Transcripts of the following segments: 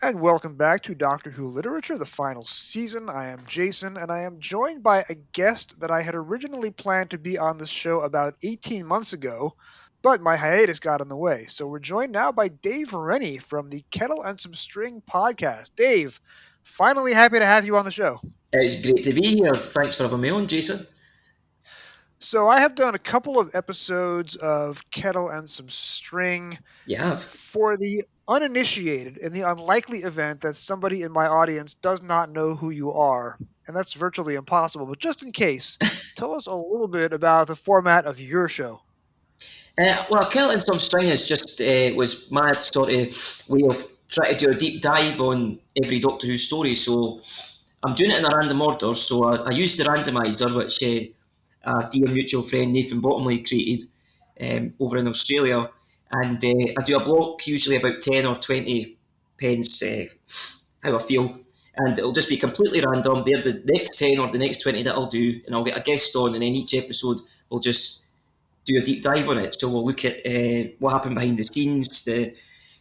And welcome back to Doctor Who Literature, the final season. I am Jason, and I am joined by a guest that I had originally planned to be on this show about 18 months ago, but my hiatus got in the way. So we're joined now by Dave Rennie from the Kettle and Some String podcast. Dave, finally happy to have you on the show. It's great to be here. Thanks for having me on, Jason. So I have done a couple of episodes of Kettle and Some String. You have. For the uninitiated, in the unlikely event that somebody in my audience does not know who you are, and that's virtually impossible, but just in case, tell us a little bit about the format of your show. Well, Killing Some String is just was my sort of way of trying to do a deep dive on every Doctor Who story. So I'm doing it in a random order. So I used the randomizer, which a dear mutual friend Nathan Bottomley created over in Australia, and I do a block usually about 10 or 20 pence how I feel. And it'll just be completely random. They're the next 10 or the next 20 that I'll do, and I'll get a guest on, and then each episode we'll just do a deep dive on it. So we'll look at what happened behind the scenes,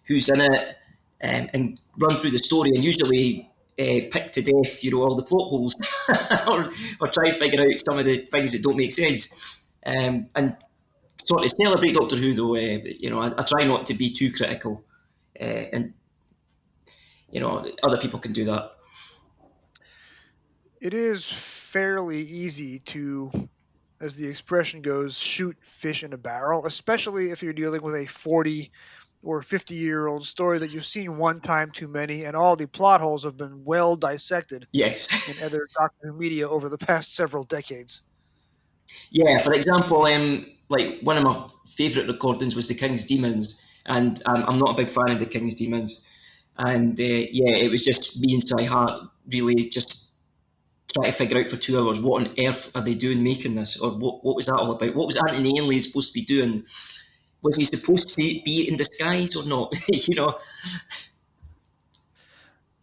who's in it, and run through the story. And usually pick to death, all the plot holes, or try and figure out some of the things that don't make sense. And sort of celebrate Doctor Who, though. I try not to be too critical, and other people can do that. It is fairly easy to, as the expression goes, shoot fish in a barrel, especially if you're dealing with a 40 or 50-year-old story that you've seen one time too many, and all the plot holes have been well dissected Yes. in other Doctor Who media over the past several decades. Yeah, for example, like one of my favourite recordings was the King's Demons, and I'm not a big fan of the King's Demons. And yeah, it was just me and Cy Hart really just trying to figure out for 2 hours what on earth are they doing making this, or what was that all about? What was Anthony Ainley supposed to be doing? Was he supposed to be in disguise or not?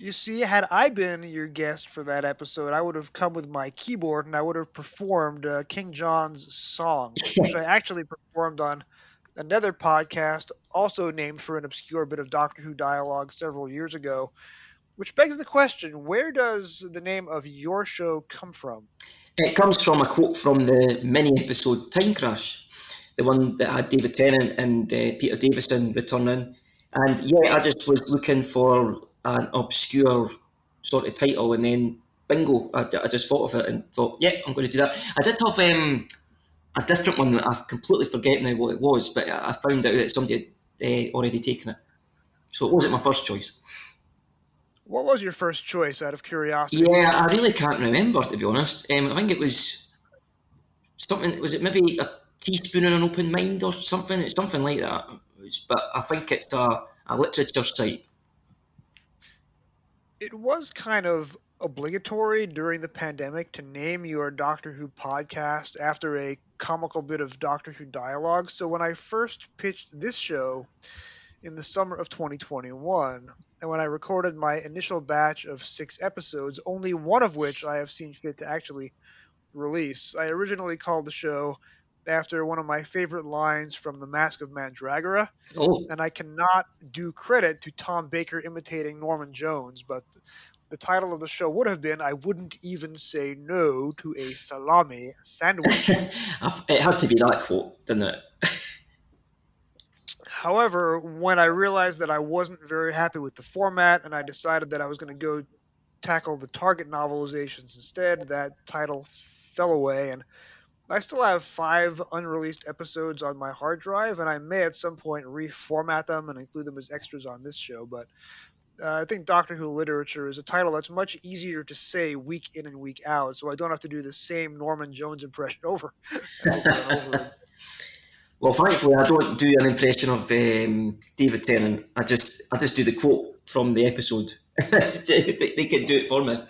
You see, had I been your guest for that episode, I would have come with my keyboard and I would have performed King John's song, which I actually performed on another podcast, also named for an obscure bit of Doctor Who dialogue several years ago. Which begs the question, where does the name of your show come from? It comes from a quote from the mini episode Time Crash, the one that had David Tennant and Peter Davison returning. And yeah, I just was looking for an obscure sort of title, and then bingo, I just thought of it and thought, yeah, I'm going to do that. I did have a different one that I completely forget now what it was, but I found out that somebody had already taken it. So it wasn't my first choice. What was your first choice out of curiosity? Yeah, I really can't remember, to be honest. I think it was something, was it maybe a teaspoon in an open mind or something? It's something like that. But I think it's a literature site. It was kind of obligatory during the pandemic to name your Doctor Who podcast after a comical bit of Doctor Who dialogue. So when I first pitched this show in the summer of 2021, and when I recorded my initial batch of 6 episodes, only one of which I have seen fit to actually release, I originally called the show after one of my favorite lines from The Mask of Mandragora. Oh, And I cannot do credit to Tom Baker imitating Norman Jones, but the title of the show would have been I Wouldn't Even Say No to a Salami Sandwich. it had to be that quote, didn't it? However, when I realized that I wasn't very happy with the format and I decided that I was going to go tackle the Target novelizations instead, that title fell away. And I still have 5 unreleased episodes on my hard drive, and I may at some point reformat them and include them as extras on this show. But I think Doctor Who Literature is a title that's much easier to say week in and week out, so I don't have to do the same Norman Jones impression over and over and over again. Well, thankfully, I don't do an impression of David Tennant. I just do the quote from the episode. They can do it for me.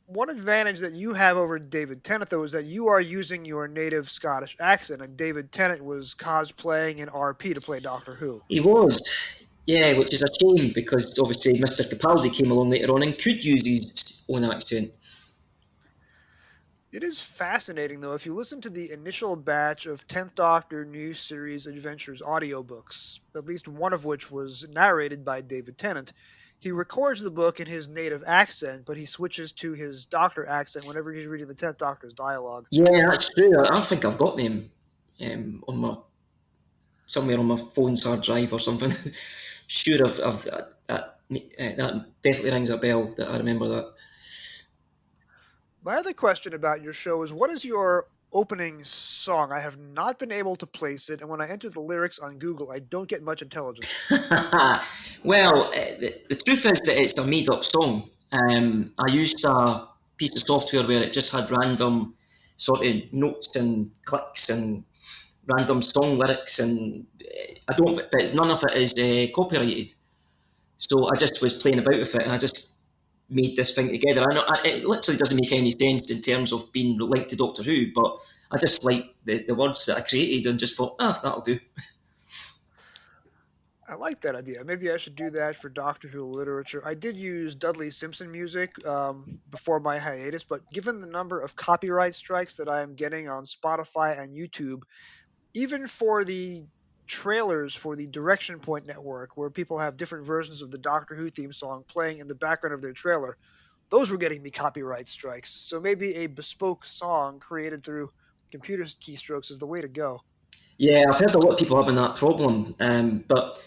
One advantage that you have over David Tennant, though, is that you are using your native Scottish accent, and David Tennant was cosplaying in RP to play Doctor Who. He was, yeah, which is a shame because obviously Mr. Capaldi came along later on and could use his own accent. It is fascinating, though, if you listen to the initial batch of 10th Doctor New Series Adventures audiobooks, at least one of which was narrated by David Tennant, he records the book in his native accent, but he switches to his Doctor accent whenever he's reading the Tenth Doctor's dialogue. Yeah, that's true. I think I've got them on my somewhere on my phone's hard drive or something. Sure, that definitely rings a bell. That I remember that. My other question about your show is, what is your opening song? I have not been able to place it, and when I enter the lyrics on Google, I don't get much intelligence. Well, the truth is that it's a made-up song. I used a piece of software where it just had random sort of notes and clicks and random song lyrics, and I don't. But none of it is copyrighted. So I just was playing about with it, and I just made this thing together. I know it literally doesn't make any sense in terms of being linked to Doctor Who, but I just like the words that I created and just thought, that'll do. I like that idea. Maybe I should do that for Doctor Who literature. I did use Dudley Simpson music before my hiatus, but given the number of copyright strikes that I am getting on Spotify and YouTube, even for the trailers for the Direction Point network, where people have different versions of the Doctor Who theme song playing in the background of their trailer, those were getting me copyright strikes. So maybe a bespoke song created through computer keystrokes is the way to go. Yeah, I've heard a lot of people having that problem, but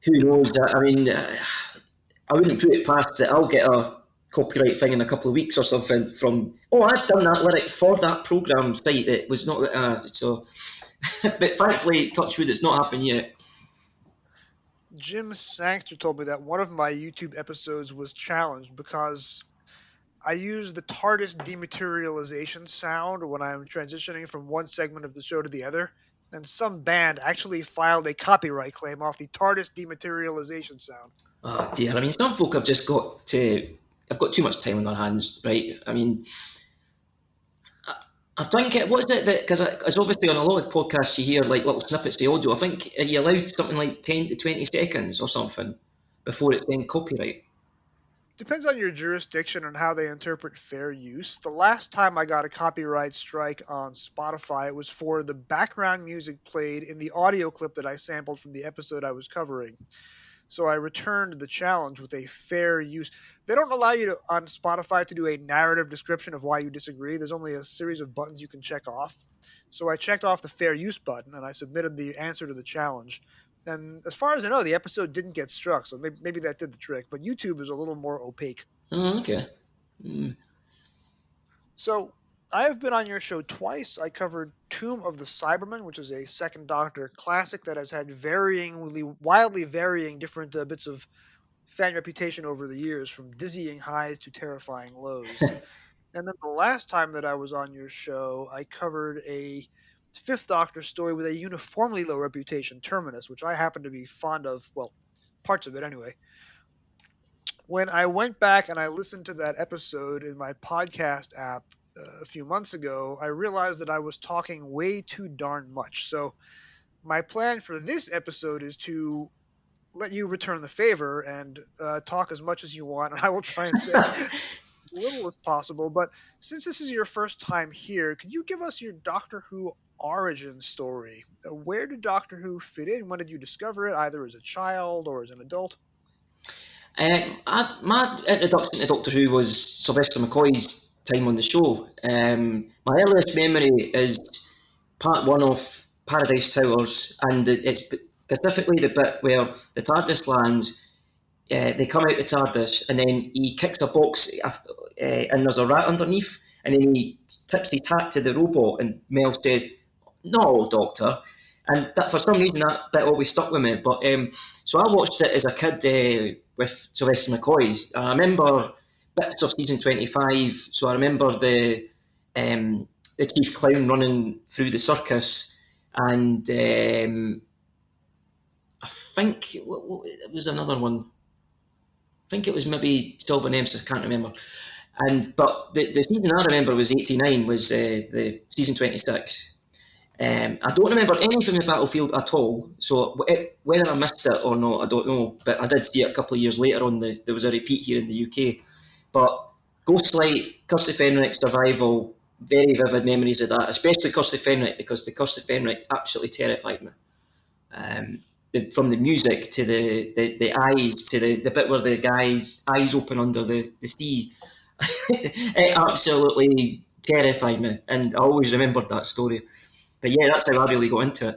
who knows? I mean, I wouldn't put it past that I'll get a copyright thing in a couple of weeks or something from, I'd done that lyric for that program site that was not, so, but thankfully, touch wood, it's not happened yet. Jim Sangster told me that one of my YouTube episodes was challenged because I use the TARDIS dematerialization sound when I'm transitioning from one segment of the show to the other, and some band actually filed a copyright claim off the TARDIS dematerialization sound. Oh dear, I mean, some folk have just I've got too much time on their hands, right? I mean, I think what's it that, because it's obviously on a lot of podcasts you hear like little snippets of audio. I think are you allowed something like 10 to 20 seconds or something before it's then copyright? Depends on your jurisdiction and how they interpret fair use. The last time I got a copyright strike on Spotify, it was for the background music played in the audio clip that I sampled from the episode I was covering. So I returned the challenge with a fair use. They don't allow you to, on Spotify, to do a narrative description of why you disagree. There's only a series of buttons you can check off. So I checked off the fair use button and I submitted the answer to the challenge. And as far as I know, the episode didn't get struck, so maybe that did the trick. But YouTube is a little more opaque. Oh, okay. Mm. So I have been on your show twice. I covered Tomb of the Cybermen, which is a Second Doctor classic that has had wildly varying different bits of fan reputation over the years, from dizzying highs to terrifying lows. And then the last time that I was on your show, I covered a Fifth Doctor story with a uniformly low reputation, Terminus, which I happen to be fond of, well, parts of it anyway. When I went back and I listened to that episode in my podcast app a few months ago, I realized that I was talking way too darn much. So my plan for this episode is to let you return the favor and talk as much as you want, and I will try and say little as possible. But since this is your first time here, could you give us your Doctor Who origin story? Where did Doctor Who fit in? When did you discover it, either as a child or as an adult? My introduction to Doctor Who was Sylvester McCoy's time on the show. My earliest memory is part one of Paradise Towers, and it's specifically the bit where the TARDIS lands. They come out the TARDIS, and then he kicks a box, and there's a rat underneath, and then he tips his hat to the robot, and Mel says, "No, Doctor." And that, for some reason, that bit always stuck with me. But so I watched it as a kid with Sylvester McCoy's. I remember bits of season 25. So I remember the chief clown running through the circus, and I think it was another one. I think it was maybe Sylvan Ems, I can't remember. But the season I remember was 89, was the season 26. I don't remember anything in the Battlefield at all, so whether I missed it or not, I don't know. But I did see it a couple of years later on. There was a repeat here in the UK. But Ghostlight, Curse of Fenric, Survival, very vivid memories of that, especially Curse of Fenric, because the Curse of Fenric absolutely terrified me. from the music to the eyes to the bit where the guy's eyes open under the sea. It absolutely terrified me, and I always remembered that story. But yeah, that's how I really got into it.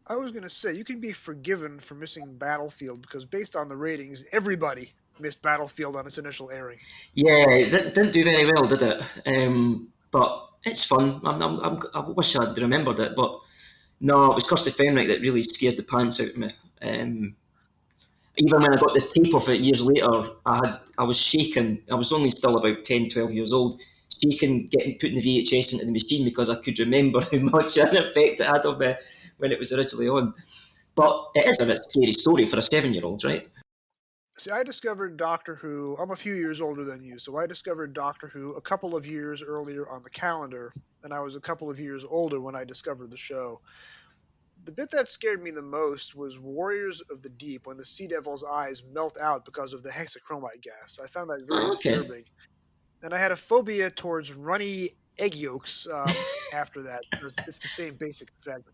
I was going to say, you can be forgiven for missing Battlefield because based on the ratings, everybody missed Battlefield on its initial airing. Yeah, it didn't do very well, did it? But it's fun. I wish I'd remembered it, but no, it was Kirsty Fenrick that really scared the pants out of me. Even when I got the tape of it years later, I was shaking. I was only still about 10, 12 years old, shaking, putting the VHS into the machine because I could remember how much an effect it had on me when it was originally on. But it is a bit scary story for a 7-year-old, right? See, I discovered Doctor Who. I'm a few years older than you, so I discovered Doctor Who a couple of years earlier on the calendar, and I was a couple of years older when I discovered the show. The bit that scared me the most was Warriors of the Deep when the Sea Devil's eyes melt out because of the hexachromite gas. I found that very Oh, okay. disturbing. And I had a phobia towards runny egg yolks after that because it's the same basic effect.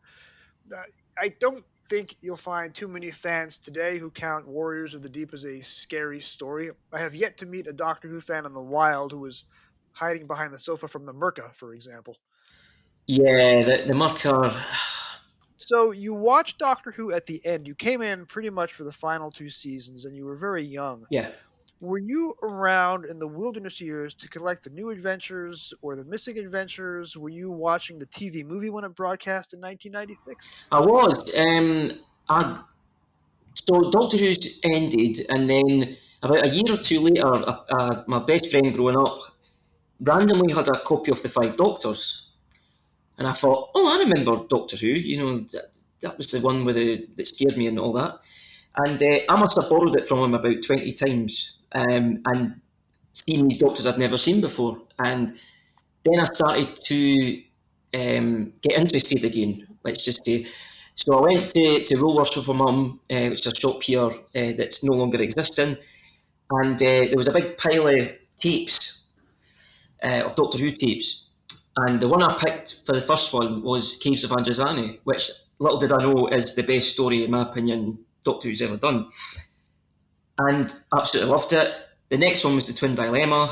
Uh, I don't think you'll find too many fans today who count Warriors of the Deep as a scary story. I have yet to meet a Doctor Who fan in the wild who was hiding behind the sofa from the Merca, for example. Yeah, the marker. So you watched Doctor Who at the end. You came in pretty much for the final two seasons, and you were very young. Yeah, Were you around in the wilderness years to collect the new adventures or the missing adventures? Were you watching the TV movie when it broadcast in 1996? I was. I So Doctor Who's ended, and then about a year or two later, my best friend growing up randomly had a copy of the Five Doctors, and I thought, oh, I remember Doctor Who. That was the one that scared me and all that. And I must have borrowed it from him about 20 times, and seen these Doctors I'd never seen before. And then I started to get interested again, let's just say. So I went to Woolworths with my mum, which is a shop here that's no longer existing, and there was a big pile of tapes, of Doctor Who tapes. And the one I picked for the first one was Caves of Androzani, which, little did I know, is the best story, in my opinion, Doctor Who's ever done. And absolutely loved it. The next one was the Twin Dilemma,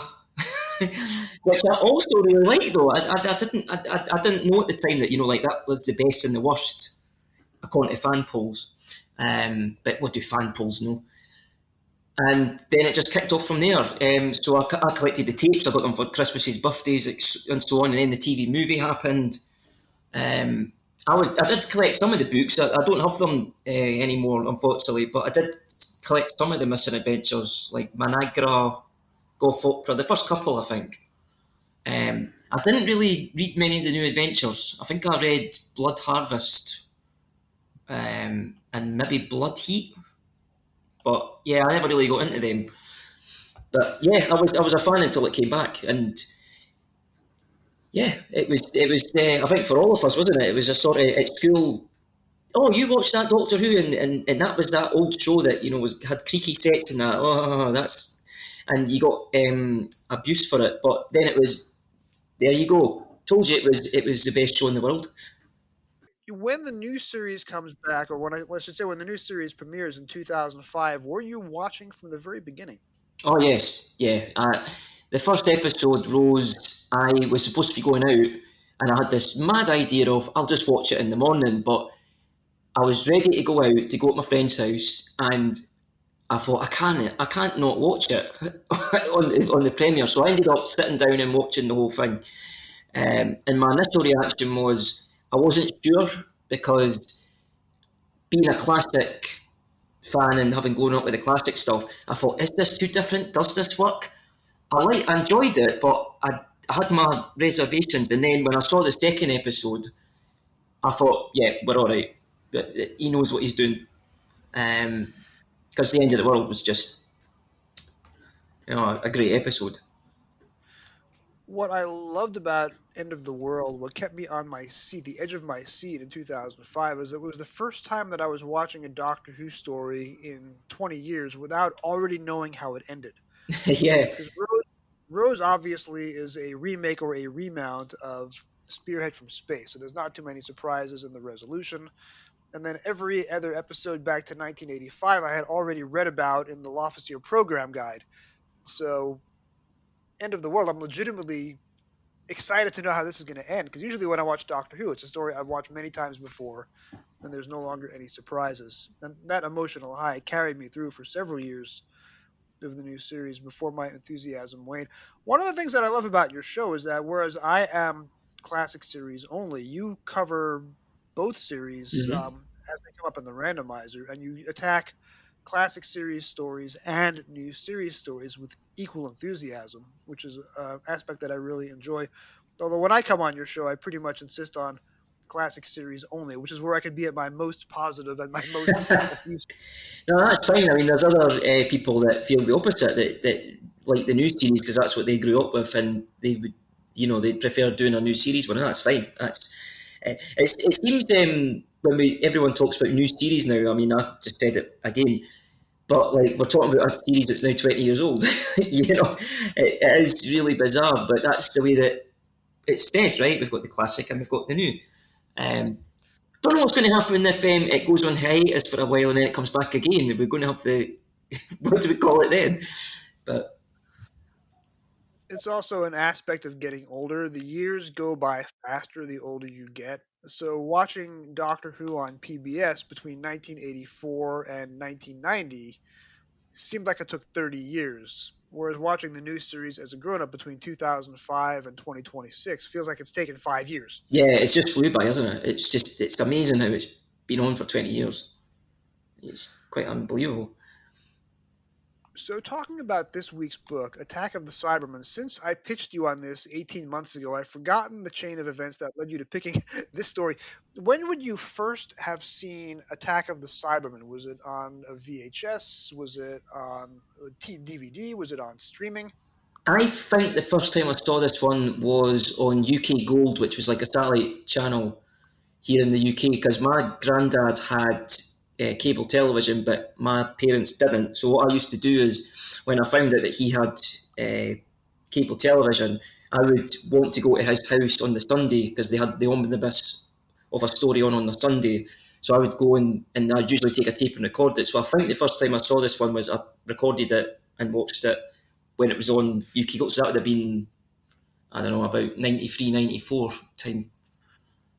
which I also really like. Though I didn't know at the time that like that was the best and the worst according to fan polls. But what do fan polls know? And then it just kicked off from there. So I collected the tapes. I got them for Christmases, birthdays, and so on. And then the TV movie happened. Um, I did collect some of the books. I don't have them anymore, unfortunately. But I did collect some of the missing adventures, like Managra, Goth Opera, the first couple, I think. I didn't really read many of the new adventures. I think I read Blood Harvest, and maybe Blood Heat. But yeah, I never really got into them. But yeah, I was a fan until it came back, and yeah, it was. I think for all of us, wasn't it? It was a sort of at school. Oh, you watched that Doctor Who, and that was that old show that was had creaky sets and that. Oh, that's and you got abuse for it. But then it was there. You go. Told you it was the best show in the world. When the new series comes back, or I should say when the new series premieres in 2005, were you watching from the very beginning? Oh yes, yeah. The first episode, Rose, I was supposed to be going out, and I had this mad idea of I'll just watch it in the morning. But I was ready to go out to go to my friend's house, and I thought I can't not watch it on the premiere. So I ended up sitting down and watching the whole thing. And my initial reaction was I wasn't sure because being a classic fan and having grown up with the classic stuff, I thought, is this too different? Does this work? I enjoyed it, but I had my reservations. And then when I saw the second episode, I thought, yeah, we're all right. But he knows what he's doing. Because the end of the world was just, a great episode. What I loved about End of the World, what kept me on my seat, the edge of my seat in 2005, is that it was the first time that I was watching a Doctor Who story in 20 years without already knowing how it ended. Yeah, Because Rose obviously is a remake or a remount of Spearhead from Space, so there's not too many surprises in the resolution. And then every other episode back to 1985, I had already read about in the L'Officier program guide. So, end of the world, I'm legitimately excited to know how this is going to end. Because usually when I watch Doctor Who, it's a story I've watched many times before, and there's no longer any surprises. And that emotional high carried me through for several years of the new series before my enthusiasm waned. One of the things that I love about your show is that whereas I am classic series only, you cover both series Hmm. as they come up in the randomizer, and you attack classic series stories and new series stories with equal enthusiasm, which is an aspect that I really enjoy. Although when I come on your show, I pretty much insist on classic series only, which is where I can be at my most positive and my most effusive. No, that's fine. I mean, there's other people that feel the opposite, that like the new series because that's what they grew up with, and they would, they prefer doing a new series one. And that's fine. It seems when everyone talks about new series now. I mean, I just said it again, but like we're talking about a series that's now 20 years old. It is really bizarre, but that's the way that it's said, right? We've got the classic and we've got the new. Um, don't know what's going to happen if it goes on hiatus for a while and then it comes back again. We're going to have the what do we call it then? But It's also an aspect of getting older. The years go by faster the older you get. So watching Doctor Who on PBS between 1984 and 1990 seemed like it took 30 years, whereas watching the new series as a grown-up between 2005 and 2026 feels like it's taken 5 years. yeah, it's just flew by, isn't it? It's amazing how it's been on for 20 years. It's quite unbelievable. So, talking about this week's book, Attack of the Cybermen, since I pitched you on this 18 months ago, I've forgotten the chain of events that led you to picking this story. When would you first have seen Attack of the Cybermen? Was it on a VHS? Was it on a DVD? Was it on streaming? I think the first time I saw this one was on UK Gold, which was like a satellite channel here in the UK because my granddad had cable television, but my parents didn't. So what I used to do is when I found out that he had cable television, I would want to go to his house on the Sunday because they had the omnibus of a story on the Sunday. So I would go and I'd usually take a tape and record it. So I think the first time I saw this one was I recorded it and watched it when it was on UK Gold. So that would have been, I don't know, about 93, 94 time.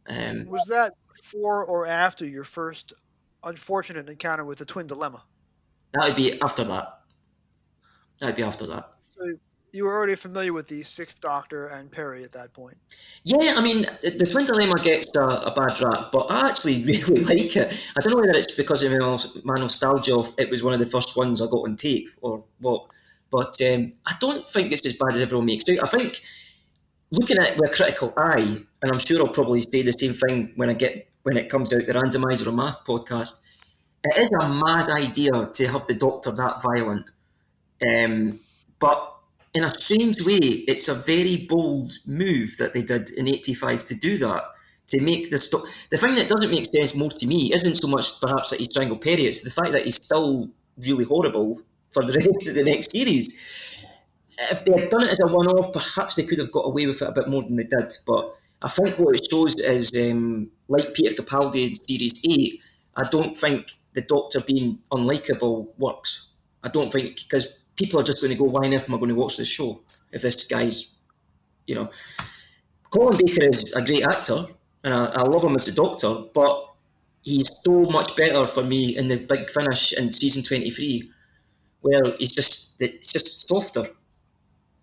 Um, Was that before or after your first unfortunate encounter with the twin dilemma? that would be after that. That'd be after that. So, you were already familiar with the Sixth Doctor and Perry at that point. Yeah, I mean, the Twin Dilemma gets a bad rap, but I actually really like it. I don't know whether it's because of my nostalgia of it was one of the first ones I got on tape or what, but I don't think it's as bad as everyone makes out. I think looking at it with a critical eye, and I'm sure I'll probably say the same thing when it comes out the randomizer on my podcast. It is a mad idea to have the Doctor that violent. But in a strange way, it's a very bold move that they did in '85 to do that. To make the the thing that doesn't make sense more to me isn't so much perhaps that he strangled Perry, it's the fact that he's still really horrible for the rest of the next series. If they had done it as a one off, perhaps they could have got away with it a bit more than they did. But I think what it shows is, like Peter Capaldi in Series 8, I don't think the Doctor being unlikable works. I don't think, because people are just going to go, why on earth am I going to watch this show if this guy's, you know. Colin Baker is a great actor, and I love him as the Doctor, but he's so much better for me in the big finish in season 23, where it's just softer.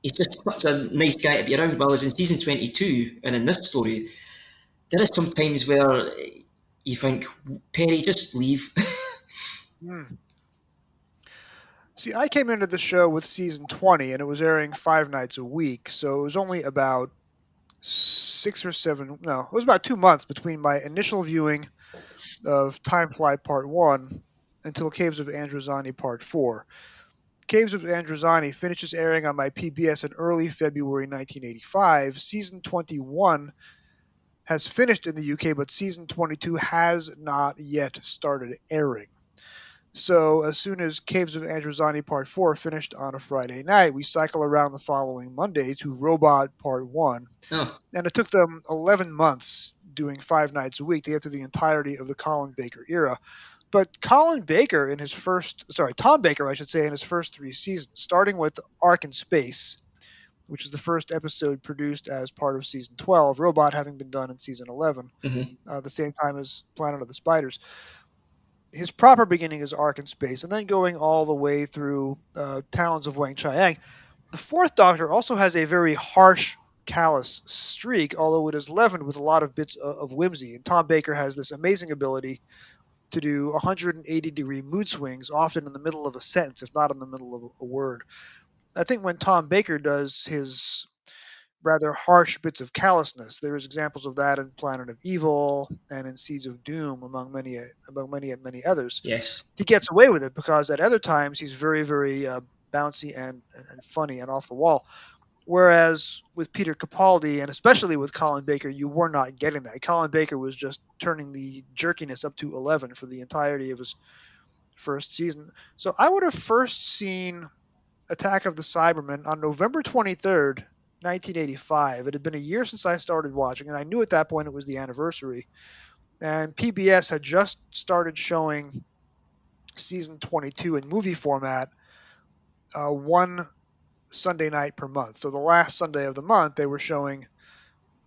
He's just such a nice guy to be around. Whereas in season 22 and in this story, there is some times where you think, Perry, just leave. Hmm. See, I came into the show with season 20 and it was airing 5 nights a week, so it was only about 6 or 7, no, it was about 2 months between my initial viewing of Time Fly Part 1 until Caves of Androzani Part 4. Caves of Androzani finishes airing on my PBS in early February 1985. Season 21 has finished in the UK, but season 22 has not yet started airing. So as soon as Caves of Androzani Part 4 finished on a Friday night, we cycle around the following Monday to Robot Part 1. Oh, And it took them 11 months doing 5 nights a week to get through the entirety of the Colin Baker era. But Colin Baker in his first, sorry, Tom Baker, I should say, in his first 3 seasons, starting with Ark in Space, which is the first episode produced as part of season 12, Robot having been done in season 11, Hmm. the same time as Planet of the Spiders. His proper beginning is Ark in Space, and then going all the way through Talons of Wang Chiang. The Fourth Doctor also has a very harsh, callous streak, although it is leavened with a lot of bits of whimsy. And Tom Baker has this amazing ability to do 180-degree mood swings, often in the middle of a sentence, if not in the middle of a word. I think when Tom Baker does his rather harsh bits of callousness, there's examples of that in Planet of Evil and in Seeds of Doom, among many others. Yes. He gets away with it because at other times he's very, very bouncy and funny and off the wall. Whereas with Peter Capaldi and especially with Colin Baker, you were not getting that. Colin Baker was just turning the jerkiness up to 11 for the entirety of his first season. So I would have first seen Attack of the Cybermen on November 23rd, 1985. It had been a year since I started watching, and I knew at that point it was the anniversary. And PBS had just started showing season 22 in movie format, one Sunday night per month. So the last Sunday of the month, they were showing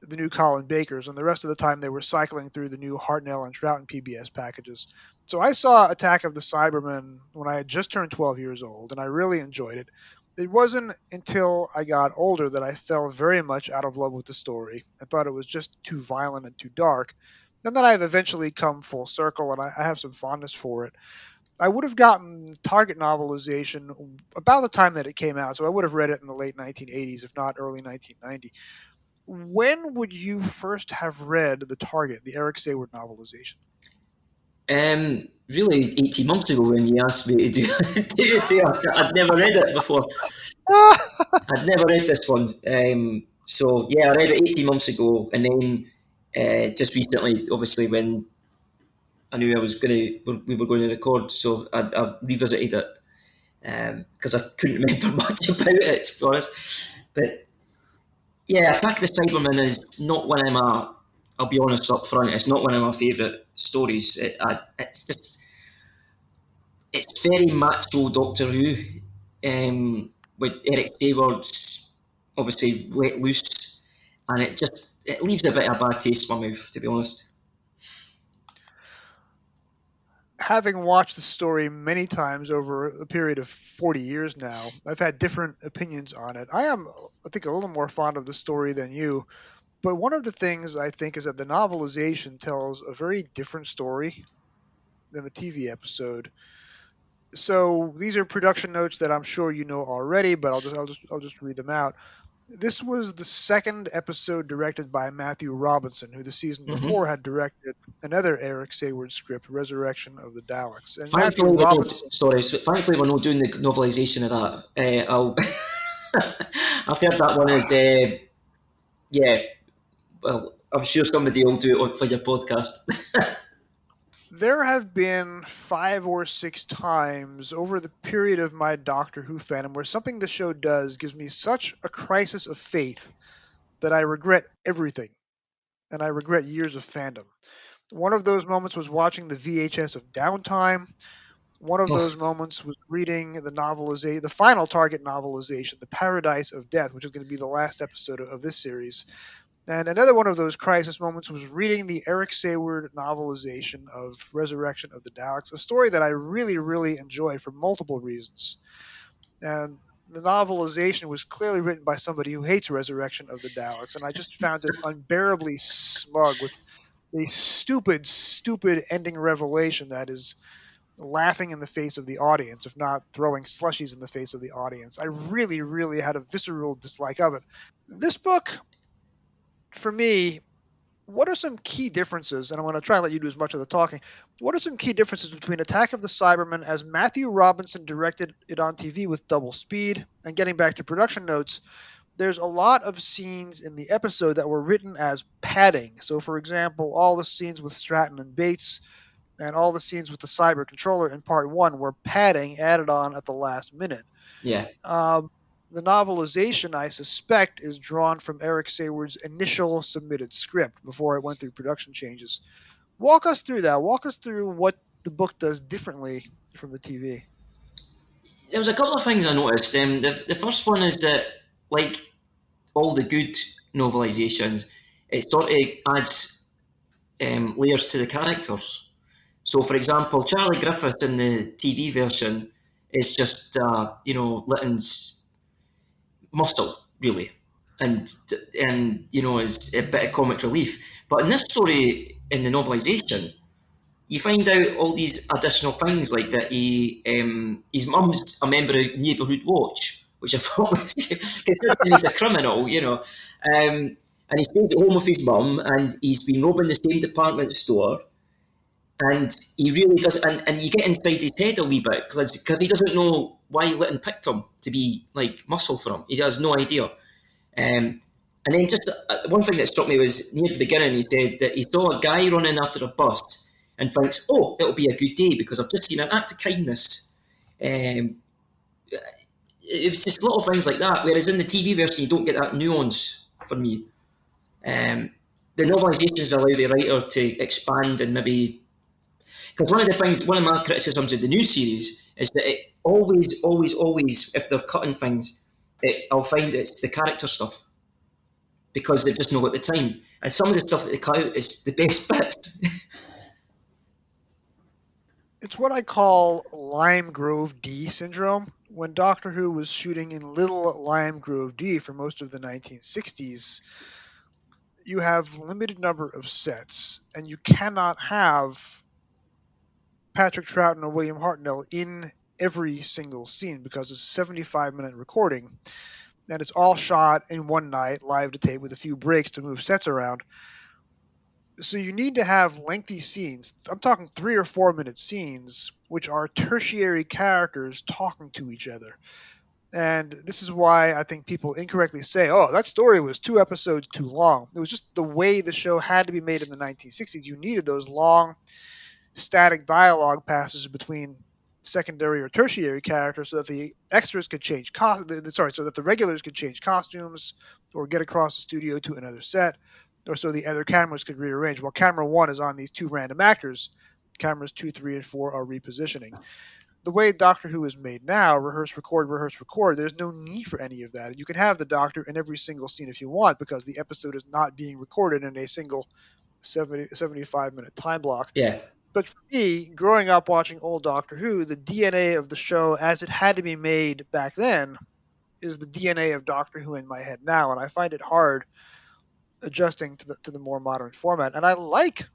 the new Colin Bakers, and the rest of the time they were cycling through the new Hartnell and Troughton PBS packages. So I saw Attack of the Cybermen when I had just turned 12 years old, and I really enjoyed it. It wasn't until I got older that I fell very much out of love with the story. I thought it was just too violent and too dark. And then I've eventually come full circle, and I have some fondness for it. I would have gotten Target novelization about the time that it came out, so I would have read it in the late 1980s, if not early 1990. When would you first have read The Target, the Eric Sayward novelization? Really, 18 months ago when you asked me to do, I'd never read it before. I'd never read this one. So yeah, I read it 18 months ago, and then just recently, obviously, when I knew we were going to record, so I revisited it because I couldn't remember much about it, to be honest. But yeah, Attack of the Cybermen is not one of my. I'll be honest up front. It's not one of my favourite stories. It's just it's very macho Doctor Who, with Eric Sayward's obviously let loose, and it leaves a bit of a bad taste in my mouth, to be honest. Having watched the story many times over a period of 40 years now, I've had different opinions on it. I think, a little more fond of the story than you, but one of the things I think is that the novelization tells a very different story than the TV episode. So these are production notes that I'm sure you know already, but I'll just read them out. This was the second episode directed by Matthew Robinson, who the season Mm-hmm. before had directed another Eric Sayward script, Resurrection of the Daleks. And Matthew Thankfully, we're not, Robinson, sorry. Thankfully, we're not doing the novelisation of that. I'll I've heard that one is yeah. Well, I'm sure somebody will do it for your podcast. there have been 5 or 6 times over the period of my Doctor Who fandom where something the show does gives me such a crisis of faith that I regret everything, and I regret years of fandom. One of those moments was watching the VHS of Downtime. One of Oh, those moments was reading the final Target novelization, The Paradise of Death, which is going to be the last episode of this series. And another one of those crisis moments was reading the Eric Sayward novelization of Resurrection of the Daleks, a story that I really, really enjoy for multiple reasons. And the novelization was clearly written by somebody who hates Resurrection of the Daleks, and I just found it unbearably smug with a stupid, stupid ending revelation that is laughing in the face of the audience, if not throwing slushies in the face of the audience. I really, really had a visceral dislike of it. This book, for me, what are some key differences? And I'm going to try and let you do as much of the talking. What are some key differences between Attack of the Cybermen as Matthew Robinson directed it on TV with double speed? And getting back to production notes, there's a lot of scenes in the episode that were written as padding. So, for example, all the scenes with Stratton and Bates and all the scenes with the cyber controller in part one were padding added on at the last minute. yeah. Um, The novelization, I suspect, is drawn from Eric Sayward's initial submitted script before it went through production changes. Walk us through that. Walk us through what the book does differently from the TV. There was a couple of things I noticed. The first one is that, like all the good novelizations, it sort of adds layers to the characters. So, for example, Charlie Griffith in the TV version is just, Litton's muscle, really, and is a bit of comic relief. But in this story, in the novelisation, you find out all these additional things, like that his mum's a member of Neighbourhood Watch, which I thought was considering he's a criminal, and he stays at home with his mum, and he's been robbing the same department store, and he really does, and you get inside his head a wee bit because he doesn't know why Litton picked him to be like muscle for him. He has no idea. And then just one thing that struck me was near the beginning, he said that he saw a guy running after a bus and thinks, oh, it'll be a good day because I've just seen an act of kindness. Um, it was just little things like that, whereas in the TV version, you don't get that nuance for me. Um, the novelisations allow the writer to expand and maybe. Because one of my criticisms of the new series is that it always, if they're cutting things, I'll find it's the character stuff because they just know at the time. And some of the stuff that they cut out is the best bits. It's what I call Lime Grove D syndrome. When Doctor Who was shooting in Little Lime Grove D for most of the 1960s, you have limited number of sets, and you cannot have Patrick Troughton or William Hartnell in every single scene because it's a 75-minute recording, and it's all shot in one night, live to tape, with a few breaks to move sets around. So you need to have lengthy scenes. I'm talking 3 or 4 minute scenes, which are tertiary characters talking to each other. And this is why I think people incorrectly say, oh, that story was 2 episodes too long. It was just the way the show had to be made in the 1960s. You needed those long, static dialogue passages between secondary or tertiary characters so that the extras could change so that the regulars could change costumes or get across the studio to another set, or so the other cameras could rearrange. While camera 1 is on these 2 random actors, cameras 2, 3, and 4 are repositioning. The way Doctor Who is made now, rehearse, record, there's no need for any of that. You can have the Doctor in every single scene if you want because the episode is not being recorded in a single 75-minute time block. Yeah. But for me, growing up watching old Doctor Who, the DNA of the show as it had to be made back then is the DNA of Doctor Who in my head now, and I find it hard adjusting to the more modern format. And I like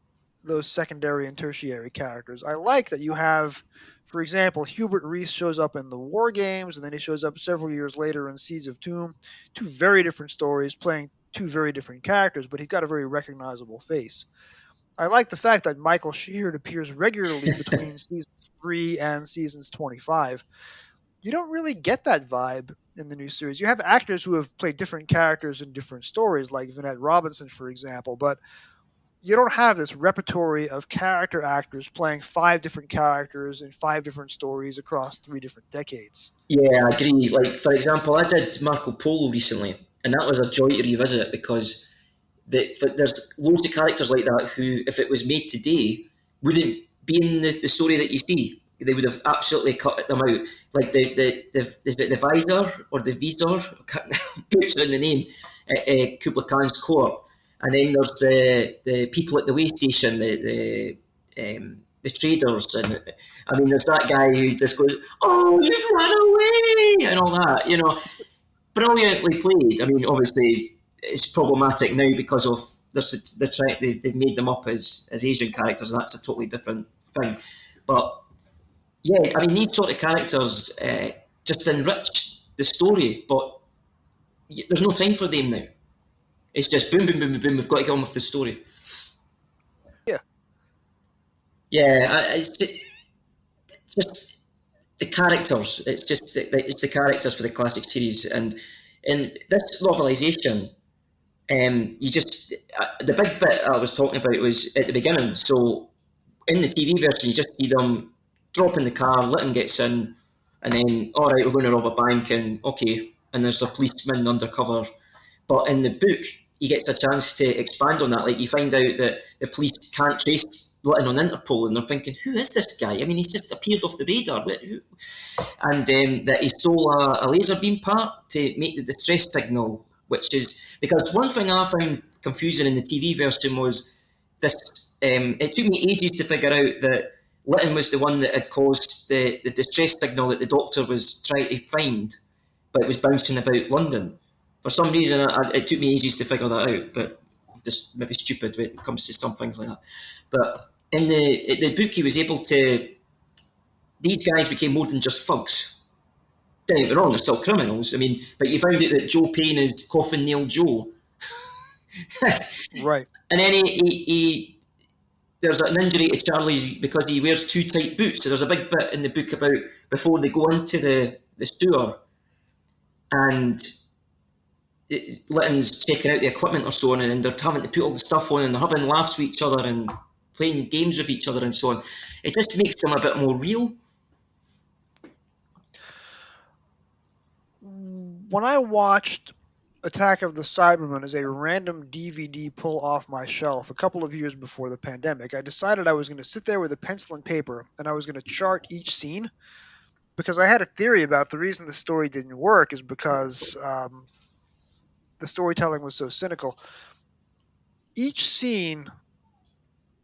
those secondary and tertiary characters. I like that you have, for example, Hubert Reese shows up in the War Games, and then he shows up several years later in Seeds of Doom. 2 very different stories playing 2 very different characters, but he's got a very recognizable face. I like the fact that Michael Sheard appears regularly between seasons 3 and seasons 25. You don't really get that vibe in the new series. You have actors who have played different characters in different stories, like Vinette Robinson, for example, but you don't have this repertory of character actors playing 5 different characters in 5 different stories across 3 different decades. Yeah, I agree. Like, for example, I did Marco Polo recently, and that was a joy to revisit because there's loads of characters like that who, if it was made today, wouldn't be in the story that you see. They would have absolutely cut them out. Like is it the Visor or the Visor? I'm butchering the name. Kubla Khan's court, and then there's the people at the way station, the traders, and I mean, there's that guy who just goes, "Oh, you've run away," and all that. Brilliantly played. I mean, obviously, it's problematic now because of they've made them up as Asian characters, and that's a totally different thing. But yeah, I mean, these sort of characters just enrich the story, but there's no time for them now. It's just boom, boom, boom, boom, boom. We've got to get on with the story. Yeah. Yeah, it's just the characters. It's the characters for the classic series, and in this novelisation, you just the big bit I was talking about was at the beginning. So in the TV version, you just see them drop in the car, Litton gets in, and then all right, we're going to rob a bank, and okay, and there's a policeman undercover. But in the book, he gets a chance to expand on that. Like, you find out that the police can't trace Litton on Interpol, and they're thinking, who is this guy? I mean, he's just appeared off the radar. And that he stole a laser beam part to make the distress signal, which is because one thing I found confusing in the TV version was this. It took me ages to figure out that Litton was the one that had caused the distress signal that the doctor was trying to find, but it was bouncing about London. For some reason, it took me ages to figure that out, but just maybe stupid when it comes to some things like that. But in the book, he was able to. These guys became more than just thugs. Don't get me wrong, they're still criminals. I mean, but you found out that Joe Payne is Coffin Nail Joe. Right. And then he there's an injury to Charlie's because he wears too tight boots. So there's a big bit in the book about before they go into the sewer and Litton's checking out the equipment or so on, and they're having to put all the stuff on and they're having laughs with each other and playing games with each other and so on. It just makes them a bit more real. When I watched Attack of the Cybermen as a random DVD pull off my shelf a couple of years before the pandemic, I decided I was going to sit there with a pencil and paper and I was going to chart each scene, because I had a theory about the reason the story didn't work is because the storytelling was so cynical. Each scene,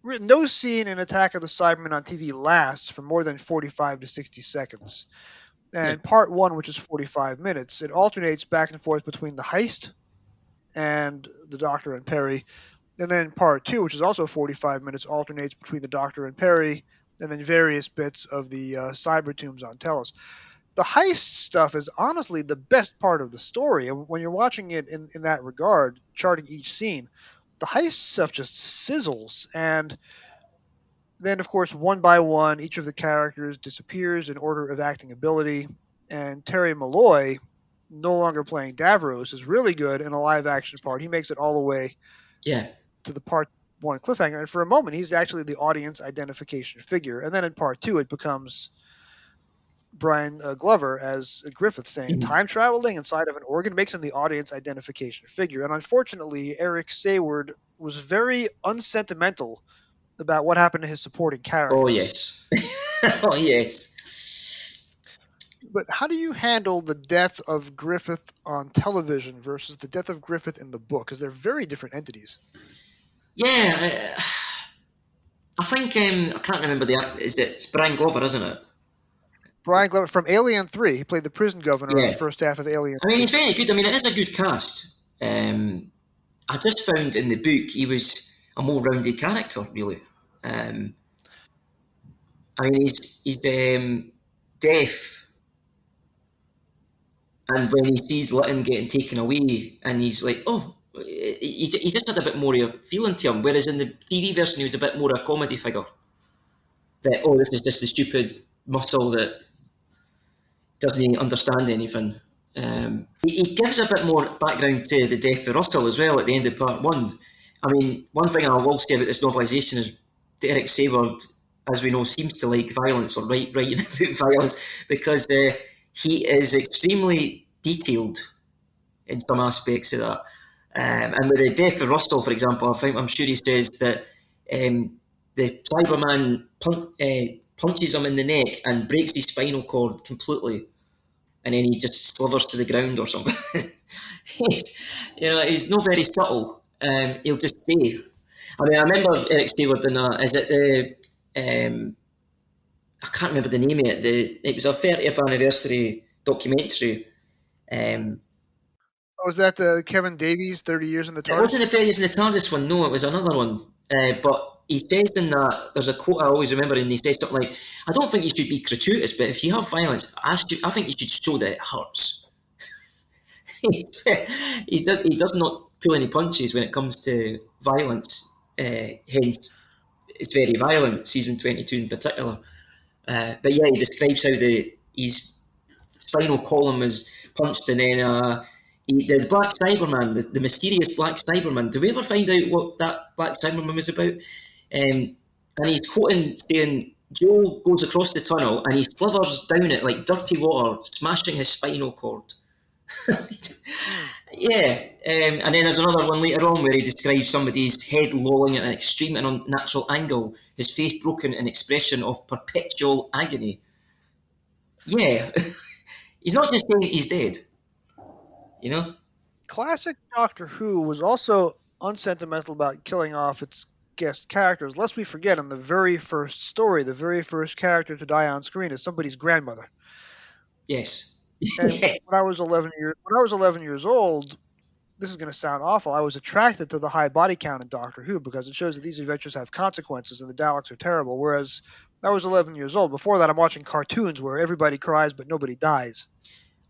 no scene in Attack of the Cybermen on TV lasts for more than 45 to 60 seconds. And Yeah. part one, which is 45 minutes, it alternates back and forth between the heist and the Doctor and Perry. And then part two, which is also 45 minutes, alternates between the Doctor and Perry, and then various bits of the cyber tombs on Tellus. The heist stuff is honestly the best part of the story. And when you're watching it in that regard, charting each scene, the heist stuff just sizzles. And then, of course, one by one, each of the characters disappears in order of acting ability. And Terry Malloy, no longer playing Davros, is really good in a live action part. He makes it all the way Yeah. to the part one cliffhanger. And for a moment, he's actually the audience identification figure. And then in part two, it becomes Brian Glover as Griffith saying time traveling inside of an organ makes him the audience identification figure. And unfortunately, Eric Sayward was very unsentimental about what happened to his supporting characters. Oh, yes. Oh, yes. But how do you handle the death of Griffith on television versus the death of Griffith in the book? Because they're very different entities. Yeah, I think I can't remember the act. It's Brian Glover, isn't it? Brian Glover from Alien 3. He played the prison governor in Yeah. the first half of Alien I mean, 3. he's very good. I mean, it is a good cast. I just found in the book he was a more rounded character, really. I mean, he's deaf, and when he sees Litton getting taken away, and he's like, oh, he just had a bit more of a feeling to him. Whereas in the TV version, he was a bit more a comedy figure. That, oh, this is just a stupid muscle that doesn't understand anything. He gives a bit more background to the death of Russell as well at the end of part one. I mean, one thing I will say about this novelisation is Derek Sayward, as we know, seems to like violence or writing about violence because he is extremely detailed in some aspects of that. And with the death of Russell, for example, I'm sure he says that the Cyberman punches him in the neck and breaks his spinal cord completely, and then he just slithers to the ground or something. He's not very subtle. He'll just say. I mean, I remember Eric Sayward in is it the I can't remember the name of it. It was a 30th anniversary documentary. Was that Kevin Davies, 30 Years in the TARDIS? It wasn't the 30 Years in the TARDIS one. No, it was another one. But he says in that, there's a quote I always remember, and he says something like, I don't think you should be gratuitous, but if you have violence, I think you should show that it hurts. he does not pull any punches when it comes to violence. Hence, it's very violent, season 22 in particular. But yeah, he describes how his spinal column is punched, and then the Black Cyberman, the mysterious Black Cyberman. Do we ever find out what that Black Cyberman was about? And he's quoting saying, Joe goes across the tunnel and he slithers down it like dirty water, smashing his spinal cord. Hmm. Yeah, and then there's another one later on where he describes somebody's head lolling at an extreme and unnatural angle, his face broken in expression of perpetual agony. Yeah, he's not just saying he's dead, you know? Classic Doctor Who was also unsentimental about killing off its guest characters. Lest we forget, in the very first story, the very first character to die on screen is somebody's grandmother. Yes. And Yes. when I was 11 years old, this is going to sound awful. I was attracted to the high body count in Doctor Who because it shows that these adventures have consequences and the Daleks are terrible. Whereas I was 11 years old. Before that, I'm watching cartoons where everybody cries but nobody dies.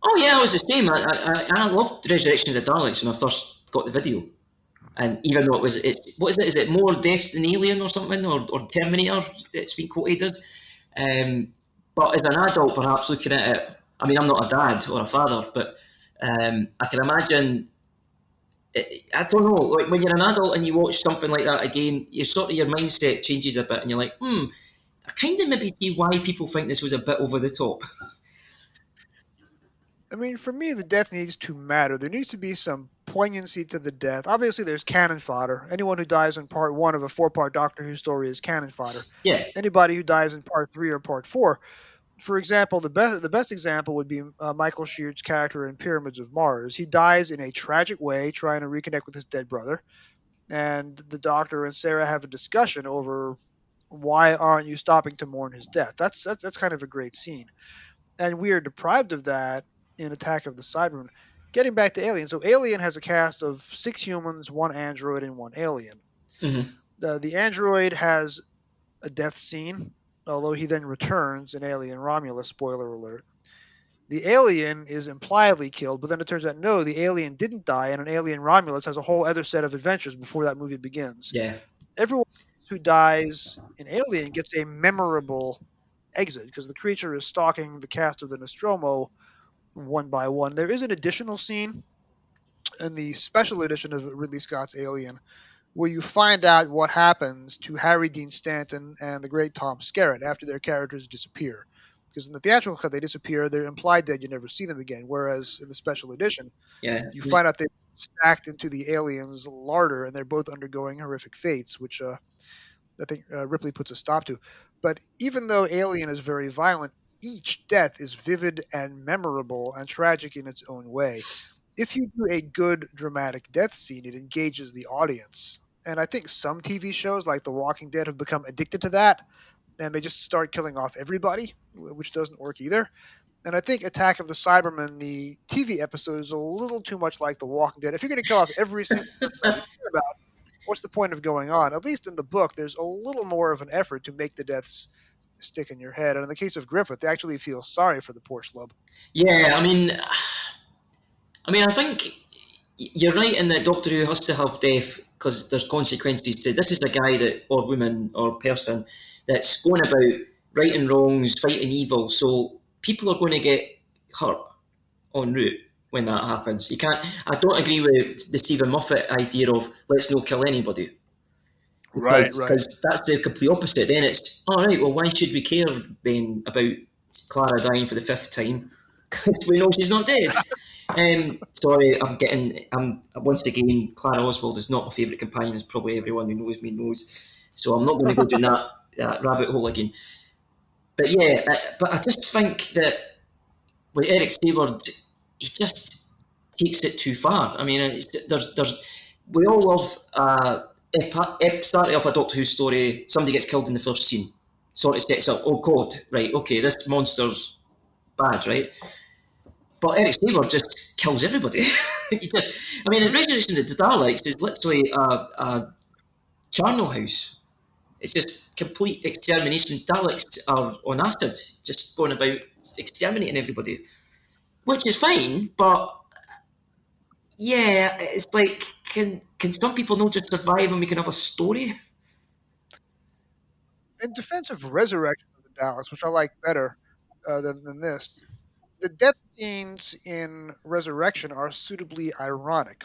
Oh yeah, I was the same. I loved Resurrection of the Daleks when I first got the video. And even though it's what is it? Is it more deaths than Alien or something, or Terminator? It's been quoted as. Um, but as an adult, perhaps looking at it, I mean, I'm not a dad or a father, but I can imagine. I don't know. Like when you're an adult and you watch something like that again, your mindset changes a bit, and you're like, I kind of maybe see why people think this was a bit over the top. I mean, for me, the death needs to matter. There needs to be some poignancy to the death. Obviously, there's cannon fodder. Anyone who dies in part one of a four-part Doctor Who story is cannon fodder. Yeah. Anybody who dies in part three or part four, for example, the best example would be Michael Sheard's character in Pyramids of Mars. He dies in a tragic way, trying to reconnect with his dead brother, and the Doctor and Sarah have a discussion over why aren't you stopping to mourn his death. That's kind of a great scene, and we are deprived of that in Attack of the Cybermen. Getting back to Alien, so Alien has a cast of 6 humans, 1 android, and 1 alien. Hmm. The android has a death scene, although he then returns in Alien Romulus. Spoiler alert. The alien is impliedly killed, but then it turns out no, the alien didn't die, and an Alien Romulus has a whole other set of adventures before that movie begins. Yeah. Everyone who dies in Alien gets a memorable exit because the creature is stalking the cast of the Nostromo one by one. There is an additional scene in the special edition of Ridley Scott's Alien where you find out what happens to Harry Dean Stanton and the great Tom Skerritt after their characters disappear. Because in the theatrical cut, they disappear, they're implied dead, you never see them again. Whereas in the special edition, Yeah. you find out they're stacked into the aliens' larder and they're both undergoing horrific fates, which I think Ripley puts a stop to. But even though Alien is very violent, each death is vivid and memorable and tragic in its own way. If you do a good dramatic death scene, it engages the audience. And I think some TV shows like The Walking Dead have become addicted to that, and they just start killing off everybody, which doesn't work either. And I think Attack of the Cybermen, the TV episode, is a little too much like The Walking Dead. If you're going to kill off every single person you care about, what's the point of going on? At least in the book, there's a little more of an effort to make the deaths stick in your head. And in the case of Griffith, they actually feel sorry for the poor schlub. Yeah. I think you're right in that Doctor Who has to have death because there's consequences to this. Is a guy that or woman or person that's going about righting wrongs, fighting evil. So people are going to get hurt en route when that happens. You can't. I don't agree with the Stephen Moffat idea of let's not kill anybody Right, right. because that's the complete opposite. Then it's all right. Well, why should we care then about Clara dying for the fifth time? Because we know she's not dead. Sorry, I'm once again. Clara Oswald is not my favourite companion, as probably everyone who knows me knows. So I'm not going to go down that rabbit hole again. But yeah, but I just think that with Eric Stewart, he just takes it too far. I mean, we all love starting off a Doctor Who story. Somebody gets killed in the first scene, sort of sets up. Oh God, right? Okay, this monster's bad, right? But Eric Stewart just kills everybody. I mean, Resurrection of the Daleks is literally a charnel house. It's just complete extermination. Daleks are on acid, just going about exterminating everybody, which is fine. But yeah, it's like, can some people not just survive and we can have a story? In defense of Resurrection of the Daleks, which I like better than this, the death scenes in Resurrection are suitably ironic.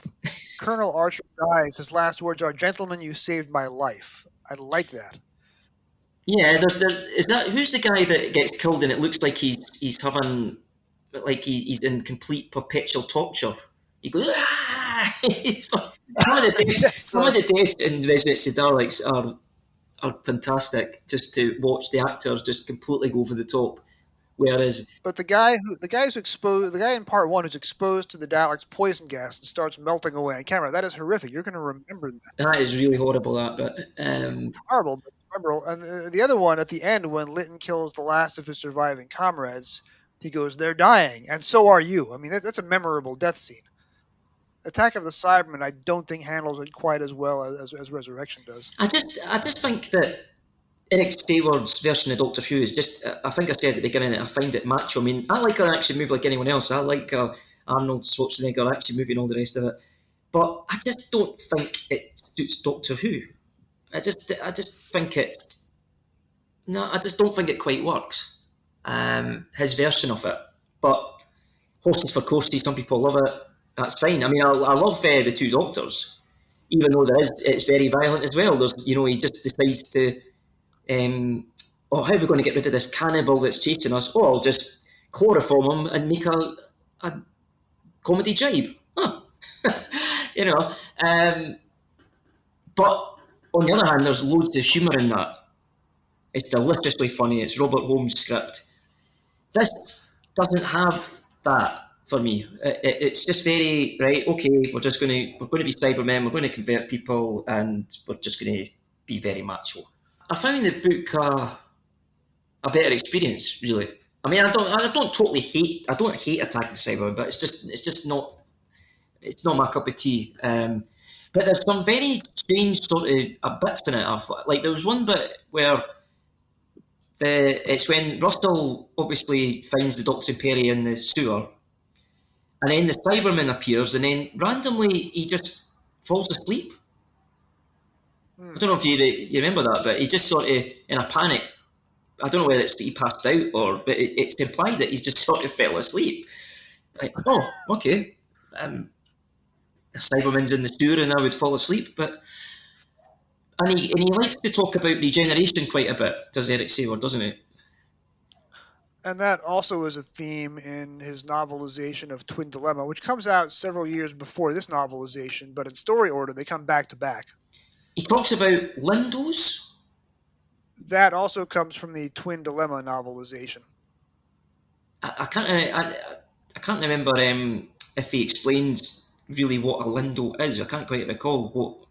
Colonel Archer dies. His last words are, "Gentlemen, you saved my life." I like that. Yeah, is that who's the guy that gets killed and it looks like he's having like he's in complete perpetual torture. He goes, ah! It's like, Yes, some of the deaths in Resident of the Daleks are fantastic. Just to watch the actors just completely go over the top. Whereas but the guy in part one who's exposed to the Daleks' poison gas and starts melting away on camera. That is horrific. You're going to remember that. that is really horrible. That, but It's horrible, but it's memorable. And the other one at the end, when Lytton kills the last of his surviving comrades, he goes, "They're dying, and so are you." I mean, that's a memorable death scene. Attack of the Cybermen, I don't think handles it quite as well as Resurrection does. I just think that Eric Steward's version of Doctor Who is just. I think I said at the beginning that I find it macho. I mean, I like an action movie like anyone else. I like Arnold Schwarzenegger action movie and all the rest of it. But I just don't think it suits Doctor Who. I just think it's no. I just don't think it quite works. His version of it, but horses for courses. Some people love it. That's fine. I mean, I love the two Doctors, even though it's very violent as well. There's he just decides to oh, how are we going to get rid of this cannibal that's chasing us? Oh, I'll just chloroform him and make a comedy jibe. Huh. you know. But on the other hand, there's loads of humour in that. It's deliciously funny. It's Robert Holmes' script. This doesn't have that for me. It's just very right. Okay, we're going to be Cybermen. We're going to convert people, and we're just going to be very macho. I found the book a better experience, really. I mean, I don't hate Attack of the Cybermen, but it's just not, it's not my cup of tea. But there's some very strange sort of bits in it. Like there was one bit where it's when Russell obviously finds the Doctor and Perry in the sewer, and then the Cyberman appears, and then randomly he just falls asleep. I Hmm. don't know if you remember that, but he just sort of in a panic. I don't know whether it's that he passed out but it's implied that he's just sort of fell asleep. Like, oh, okay. Um, a Cyberman's in the sewer and I would fall asleep, but and he likes to talk about regeneration quite a bit, does Eric Saward, doesn't he? And that also is a theme in his novelization of Twin Dilemma, which comes out several years before this novelization, but in story order, they come back to back. He talks about Lindos. That also comes from the Twin Dilemma novelization. I can't I can't remember if he explains really what a Lindo is. I can't quite recall what.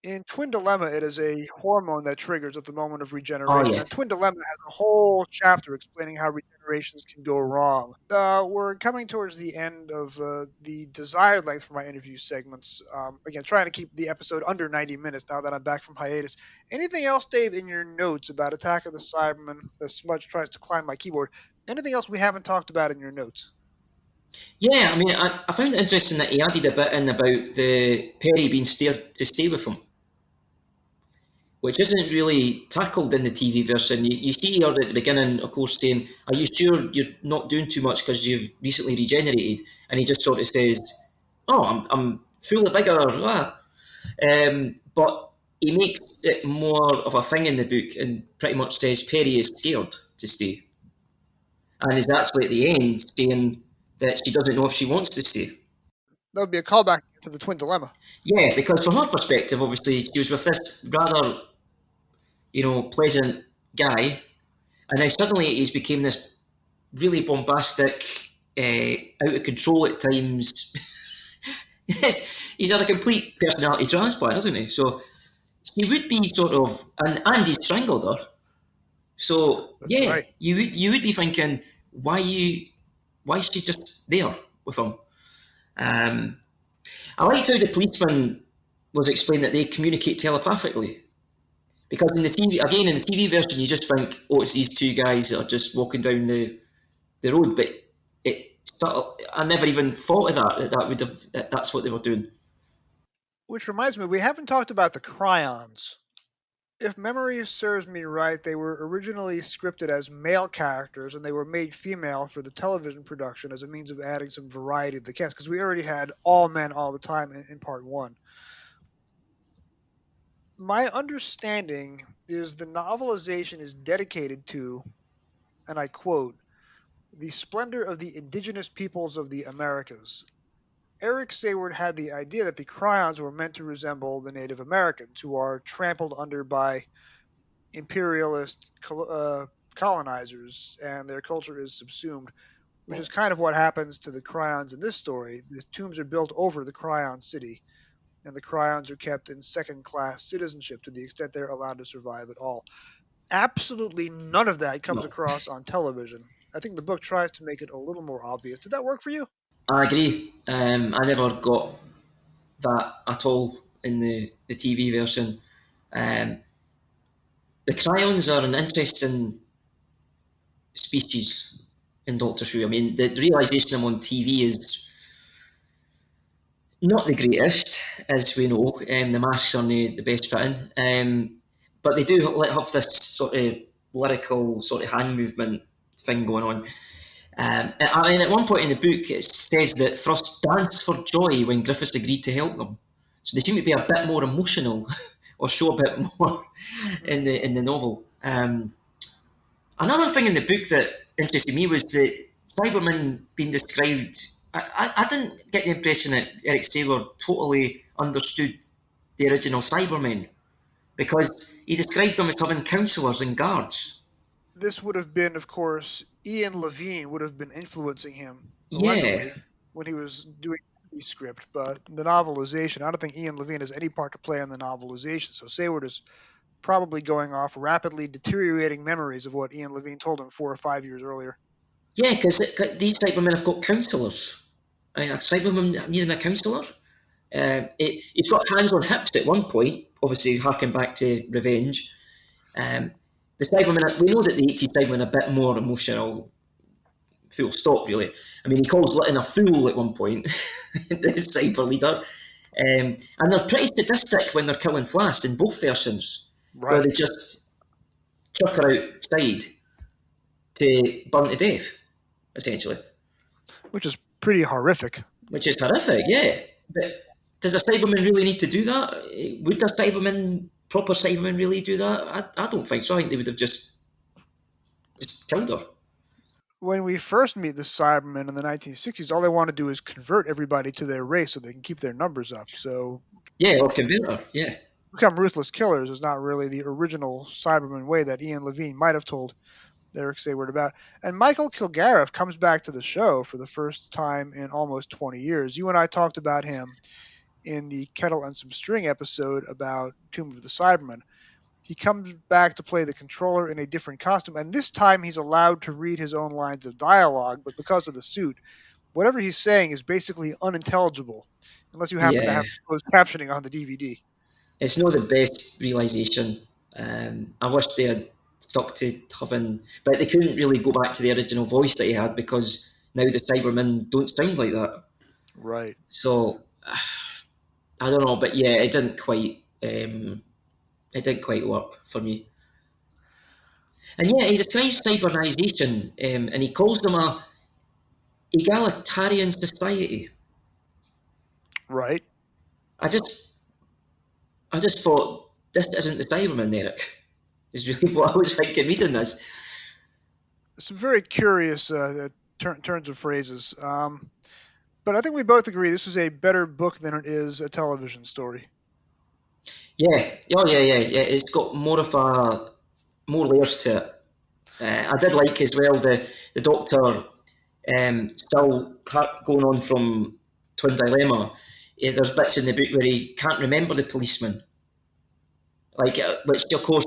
In Twin Dilemma, it is a hormone that triggers at the moment of Oh regeneration. yeah, And Twin Dilemma has a whole chapter explaining how regenerations can go wrong. We're coming towards the end of the desired length for my interview segments. Again, trying to keep the episode under 90 minutes now that I'm back from hiatus. Anything else, Dave, in your notes about Attack of the Cybermen? The smudge tries to climb my keyboard. Anything else we haven't talked about in your notes? yeah. I mean, I found it interesting that he added a bit in about the Perry being steered to stay with him, which isn't really tackled in the TV version. You see her at the beginning, of course, saying, "Are you sure you're not doing too much because you've recently regenerated?" And he just sort of says, "Oh, I'm full of vigor." Ah. But he makes it more of a thing in the book and pretty much says Perry is scared to stay, and is actually at the end saying that she doesn't know if she wants to stay. That would be a callback to the Twin Dilemma. Yeah, because from her perspective, obviously, she was with this rather, pleasant guy, and now suddenly he's became this really bombastic, out of control at times. Yes, he's had a complete personality transplant, hasn't he? So she would be sort of, and he strangled her. So That's yeah, right. you would be thinking, why is she just there with him? Um, I liked how the policeman was explained that they communicate telepathically. Because in the TV version, you just think, oh, it's these two guys that are just walking down the road, but I never even thought of that's what they were doing. Which reminds me, we haven't talked about the Cryons. If memory serves me right, they were originally scripted as male characters and they were made female for the television production as a means of adding some variety to the cast because we already had all men all the time in part one. My understanding is the novelization is dedicated to, and I quote, The splendor of the indigenous peoples of the Americas. Eric Sayward had the idea that the Cryons were meant to resemble the Native Americans, who are trampled under by imperialist colonizers, and their culture is subsumed, which is kind of what happens to the Cryons in this story. The tombs are built over the Cryon city, and the Cryons are kept in second class citizenship to the extent they're allowed to survive at all. Absolutely none of that comes No, across on television. I think the book tries to make it a little more obvious. Did that work for you? I agree. I never got that at all in the TV version. Um, the Cryons are an interesting species in Doctor Who. I mean, the realisation of them on TV is not the greatest, as we know. The masks are the best fitting, but they do have this sort of lyrical sort of hand movement thing going on. I mean, at one point in the book, it says that Frost danced for joy when Griffiths agreed to help them. So they seem to be a bit more emotional, or show a bit more in the novel. Another thing in the book that interested me was that Cybermen being described. I didn't get the impression that Eric Saylor totally understood the original Cybermen because he described them as having counsellors and guards. This would have been, of course, Ian Levine would have been influencing him Yeah, allegedly when he was doing the script, but the novelization, I don't think Ian Levine has any part to play in the novelization. So Sayward is probably going off rapidly deteriorating memories of what Ian Levine told him 4 or 5 years earlier. yeah, because these Cybermen have got counsellors. I mean, a Cyberman needing a counsellor. He's got hands on hips at one point, obviously harking back to Revenge. Um, the Cybermen, we know that the 80s Cybermen are a bit more emotional, full stop, really. I mean, he calls Litton a fool at one point, the cyber leader. And they're pretty sadistic when they're killing Flash in both versions, where Right. they just chuck her outside to burn to death, essentially, Which is pretty horrific. which is horrific, yeah. But does a Cyberman really need to do that? Would a Cyberman, proper Cyberman, really do that? I don't think so. I think they would have just killed her. When we first meet the Cybermen in the 1960s, all they want to do is convert everybody to their race so they can keep their numbers up. So Yeah, or convert her, yeah. become ruthless killers is not really the original Cyberman way that Ian Levine might have told Eric Sayward about. And Michael Kilgariff comes back to the show for the first time in almost 20 years. You and I talked about him in the Kettle and Some String episode about Tomb of the Cybermen. He comes back to play the controller in a different costume, and this time he's allowed to read his own lines of dialogue, but because of the suit, whatever he's saying is basically unintelligible unless you happen to Yeah, have closed captioning on the DVD. it's not the best realisation. I wish they had stuck to having, but they couldn't really go back to the original voice that he had because now the Cybermen don't sound like that. Right. So I don't know, but yeah, it didn't quite work for me. And yeah, he describes cyberization, and he calls them a egalitarian society. Right. I just I just thought this isn't the Cyberman, Eric. Is really what I was thinking reading this. Some very curious turns of phrases. But I think we both agree this is a better book than it is a television story. Yeah, oh yeah. It's got more layers to it. I did like as well the Doctor still going on from Twin Dilemma. There's bits in the book where he can't remember the policeman, which of course,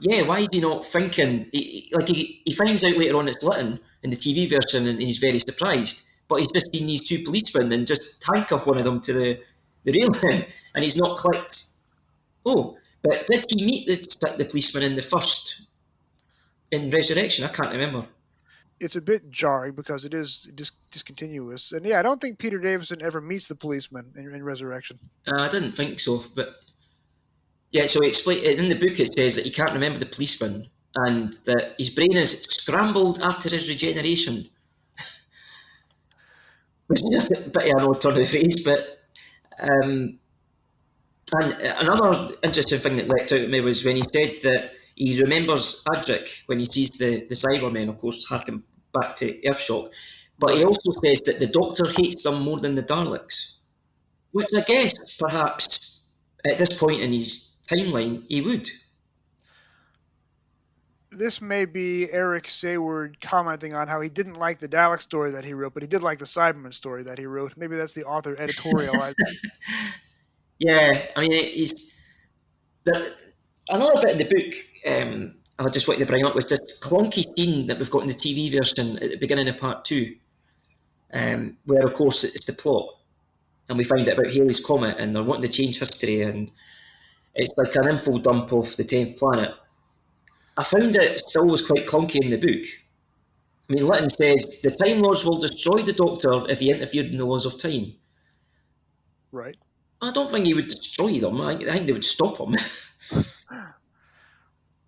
yeah. Why is he not thinking? He finds out later on it's Litton in the TV version, and he's very surprised. But he's just seen these two policemen and just handcuff one of them to the railing, and he's not clicked. Oh, but did he meet the policeman in the first in Resurrection? I can't remember. It's a bit jarring because it is discontinuous. And yeah, I don't think Peter Davison ever meets the policeman in Resurrection. I didn't think so, but yeah. So he explain in the book. It says that he can't remember the policeman, and that his brain is scrambled after his regeneration. Which is just a bit of an odd turn of phrase, but um, and another interesting thing that leapt out at me was when he said that he remembers Adric when he sees the Cybermen, of course, harking back to Earthshock. But he Right. also says that the Doctor hates them more than the Daleks, which I guess perhaps at this point in his timeline he would. This may be Eric Sayward commenting on how he didn't like the Dalek story that he wrote, but he did like the Cyberman story that he wrote. Maybe that's the author editorializing. Yeah, I mean, he's the, another bit in the book. I just wanted to bring up was this clunky scene that we've got in the TV version at the beginning of part two, where of course it's the plot, and we find out about Halley's comet, and they're wanting to change history, and it's like an info dump of the 10th planet. I found it still was quite clunky in the book. I mean, Lytton says the Time Lords will destroy the Doctor if he interfered in the laws of time. Right. I don't think he would destroy them. I think they would stop him.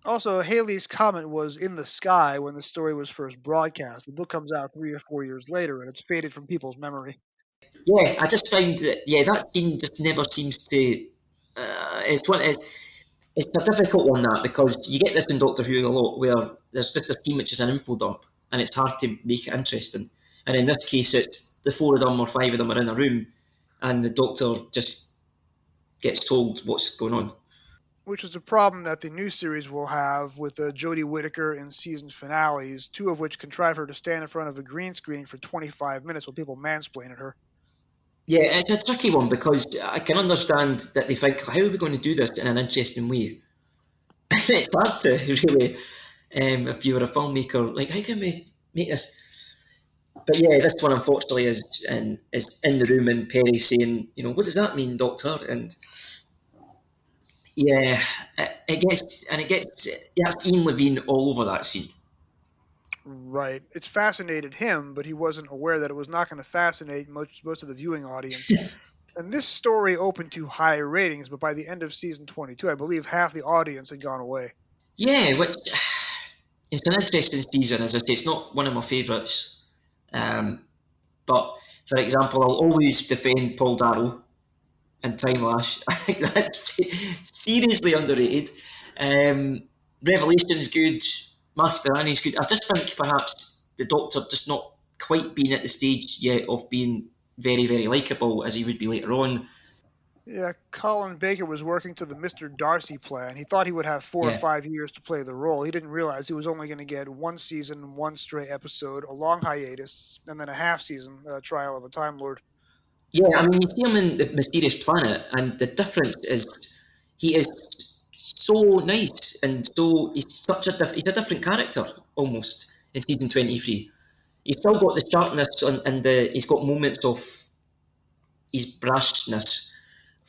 Also, Haley's comment was in the sky when the story was first broadcast. The book comes out 3 or 4 years later, and it's faded from people's memory. Yeah, I just find that that scene just never seems to. It's a difficult one that because you get this in Doctor Who a lot where there's just a scene which is an info dump and it's hard to make it interesting. And in this case, it's the four of them or five of them are in a room, and the Doctor just gets told what's going on. Which is a problem that the new series will have with Jodie Whittaker in season finales, two of which contrive her to stand in front of a green screen for 25 minutes while people mansplain at her. Yeah, it's a tricky one because I can understand that they think, how are we going to do this in an interesting way? It's hard to really, if you were a filmmaker, like how can we make this? But yeah, this one unfortunately is in the room and Perry saying, what does that mean, Doctor? And yeah, it gets that's Ian Levine all over that scene. Right. It's fascinated him, but he wasn't aware that it was not going to fascinate most of the viewing audience. And this story opened to high ratings, but by the end of season 22, I believe half the audience had gone away. Yeah, which it's an interesting season, as I say. It's not one of my favourites, but for example, I'll always defend Paul Darrow and Time Lash. I think that's seriously underrated. Revelation's good. Mark Durrani's good. I just think perhaps the Doctor just not quite been at the stage yet of being very, very likeable as he would be later on. Yeah, Colin Baker was working to the Mr. Darcy plan. He thought he would have 4 or Yeah, 5 years to play the role. He didn't realize he was only going to get one season, one stray episode, a long hiatus, and then a half season trial of a Time Lord. yeah. I mean, you see him in the Mysterious Planet, and the difference is he is so nice and so he's such he's a different character almost in season 23. He's still got the sharpness and he's got moments of his brashness,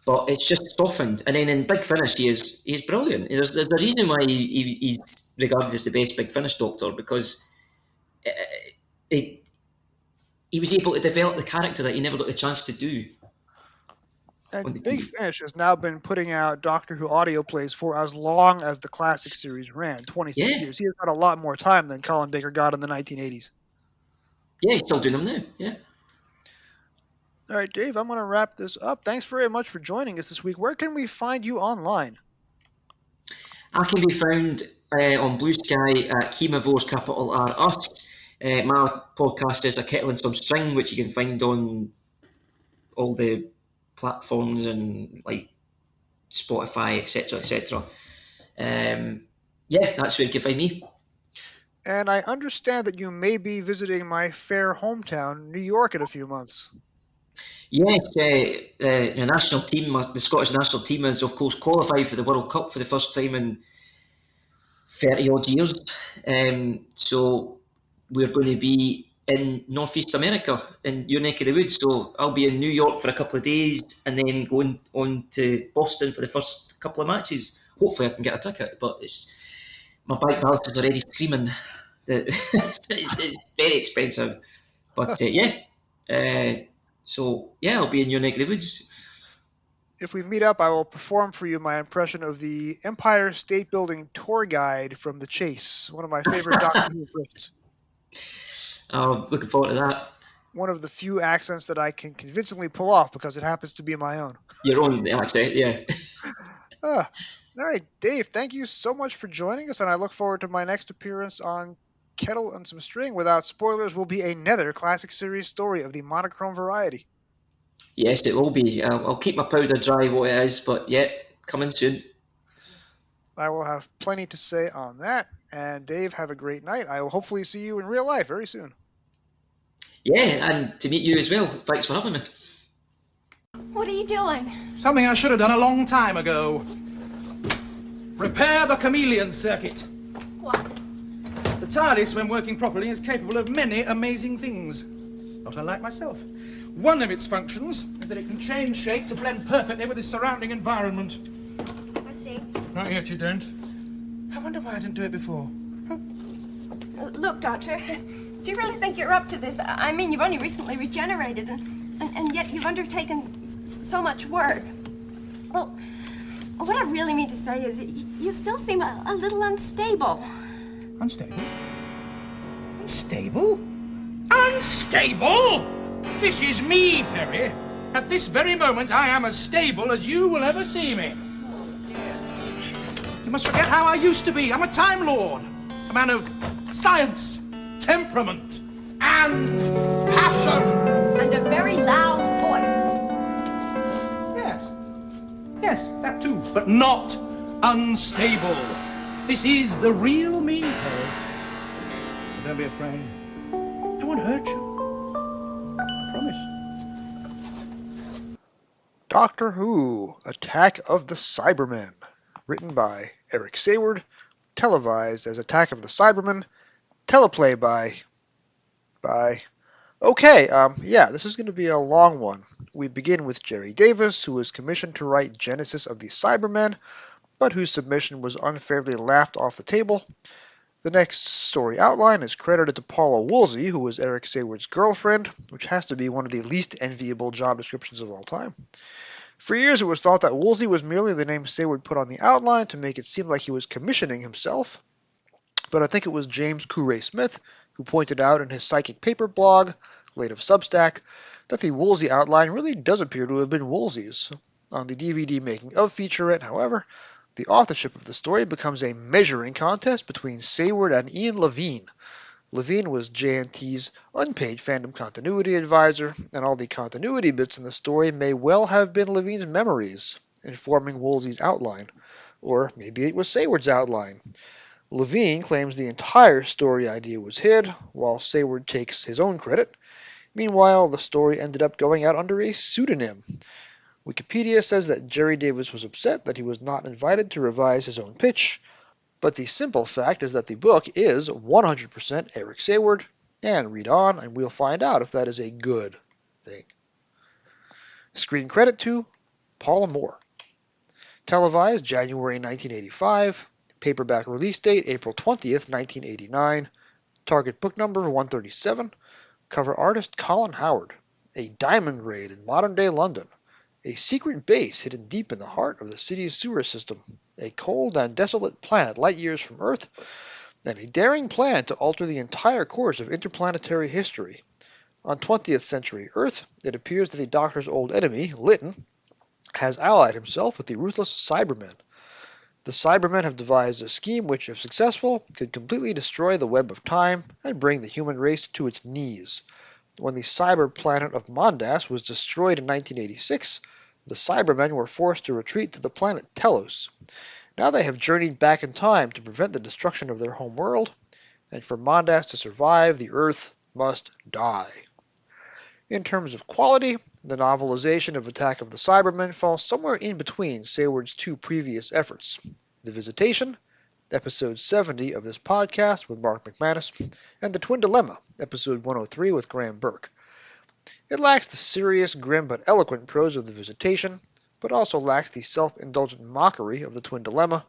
but it's just softened. And then in Big Finish, he's brilliant. There's a reason why he's regarded as the best Big Finish Doctor because uh, it, he was able to develop the character that he never got the chance to do on the And Big TV. Finish has now been putting out Doctor Who audio plays for as long as the classic series ran, 26 Yeah, years. He has got a lot more time than Colin Baker got in the 1980s. yeah, he's still doing them now. Yeah. All right, Dave, I'm going to wrap this up. Thanks very much for joining us this week. Where can we find you online? I can be found on Blue Sky at Chemivores, capital R Us. My podcast is A Kettle and Some String, which you can find on all the platforms and like Spotify, etc., etc. Yeah, that's where you can find me. And I understand that you may be visiting my fair hometown, New York, in a few months. Yes, the national team, the Scottish national team, has of course qualified for the World Cup for the first time in 30 odd years. So we're going to be in Northeast America, in your neck of the woods. So I'll be in New York for a couple of days and then going on to Boston for the first couple of matches. Hopefully I can get a ticket, but my bank balance is already screaming that it's very expensive. But yeah, so yeah, I'll be in your neck of the woods. If we meet up, I will perform for you my impression of the Empire State Building tour guide from The Chase, one of my favorite Doctor Who impressions. I'm looking forward to that. One of the few accents that I can convincingly pull off because it happens to be my own. Your own accent, yeah. All right, Dave, thank you so much for joining us, and I look forward to my next appearance on kettle and some string without spoilers will be another classic series story of the monochrome variety. Yes, it will be. I'll keep my powder dry what it is, but yeah, coming soon. I will have plenty to say on that. And Dave, have a great night. I will hopefully see you in real life very soon. Yeah, and to meet you as well. Thanks for having me. What are you doing? Something I should have done a long time ago. Repair the chameleon circuit. What? The TARDIS, when working properly, is capable of many amazing things. Not unlike myself. One of its functions is that it can change shape to blend perfectly with its surrounding environment. I see. Not yet, you don't. I wonder why I didn't do it before. Look, Doctor, do you really think you're up to this? I mean, you've only recently regenerated, and yet you've undertaken so much work. Well, what I really mean to say is you still seem a little unstable. Unstable? Unstable? Unstable? This is me, Perry. At this very moment, I am as stable as you will ever see me. You must forget how I used to be. I'm a Time Lord. A man of science, temperament, and passion. And a very loud voice. Yes. Yes, that too. But not unstable. This is the real me, Perry. But don't be afraid. I won't hurt you. I promise. Doctor Who, Attack of the Cybermen. Written by Eric Sayward. Televised as Attack of the Cybermen. Teleplay by... Okay, this is going to be a long one. We begin with Jerry Davis, who was commissioned to write Genesis of the Cybermen, but whose submission was unfairly laughed off the table. The next story outline is credited to Paula Woolsey, who was Eric Sayward's girlfriend, which has to be one of the least enviable job descriptions of all time. For years it was thought that Woolsey was merely the name Sayward put on the outline to make it seem like he was commissioning himself, but I think it was James Couray Smith who pointed out in his Psychic Paper blog, late of Substack, that the Woolsey outline really does appear to have been Woolsey's. On the DVD making of featurette, however, the authorship of the story becomes a measuring contest between Sayward and Ian Levine. Levine was JNT's unpaid fandom continuity advisor, and all the continuity bits in the story may well have been Levine's memories, informing Woolsey's outline. Or maybe it was Sayward's outline. Levine claims the entire story idea was hid, while Sayward takes his own credit. Meanwhile, the story ended up going out under a pseudonym. Wikipedia says that Jerry Davis was upset that he was not invited to revise his own pitch, but the simple fact is that the book is 100% Eric Sayward, and read on and we'll find out if that is a good thing. Screen credit to Paula Moore. Televised January 1985. Paperback release date April 20th, 1989. Target book number 137. Cover artist Colin Howard. A diamond raid in modern-day London. A secret base hidden deep in the heart of the city's sewer system. A cold and desolate planet light years from Earth. And a daring plan to alter the entire course of interplanetary history. On 20th century Earth, it appears that the Doctor's old enemy, Lytton, has allied himself with the ruthless Cybermen. The Cybermen have devised a scheme which, if successful, could completely destroy the web of time and bring the human race to its knees. When the cyber planet of Mondas was destroyed in 1986, the Cybermen were forced to retreat to the planet Telos. Now they have journeyed back in time to prevent the destruction of their home world, and for Mondas to survive, the Earth must die. In terms of quality, the novelization of Attack of the Cybermen falls somewhere in between Sayward's two previous efforts. The Visitation, episode 70 of this podcast with Mark McManus, and The Twin Dilemma, episode 103 with Graham Burke. It lacks the serious, grim, but eloquent prose of The Visitation, but also lacks the self-indulgent mockery of The Twin Dilemma.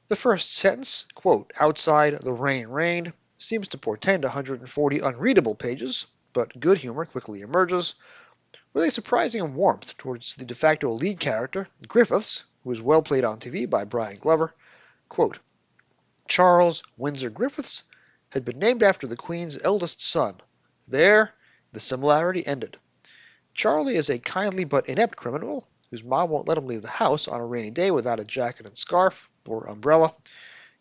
The first sentence, quote, "outside the rain rained," seems to portend 140 unreadable pages, but good humor quickly emerges, with a surprising warmth towards the de facto lead character, Griffiths, who is well played on TV by Brian Glover. Quote, "Charles Windsor Griffiths had been named after the Queen's eldest son. There, the similarity ended. Charlie is a kindly but inept criminal, whose mom won't let him leave the house on a rainy day without a jacket and scarf, or umbrella.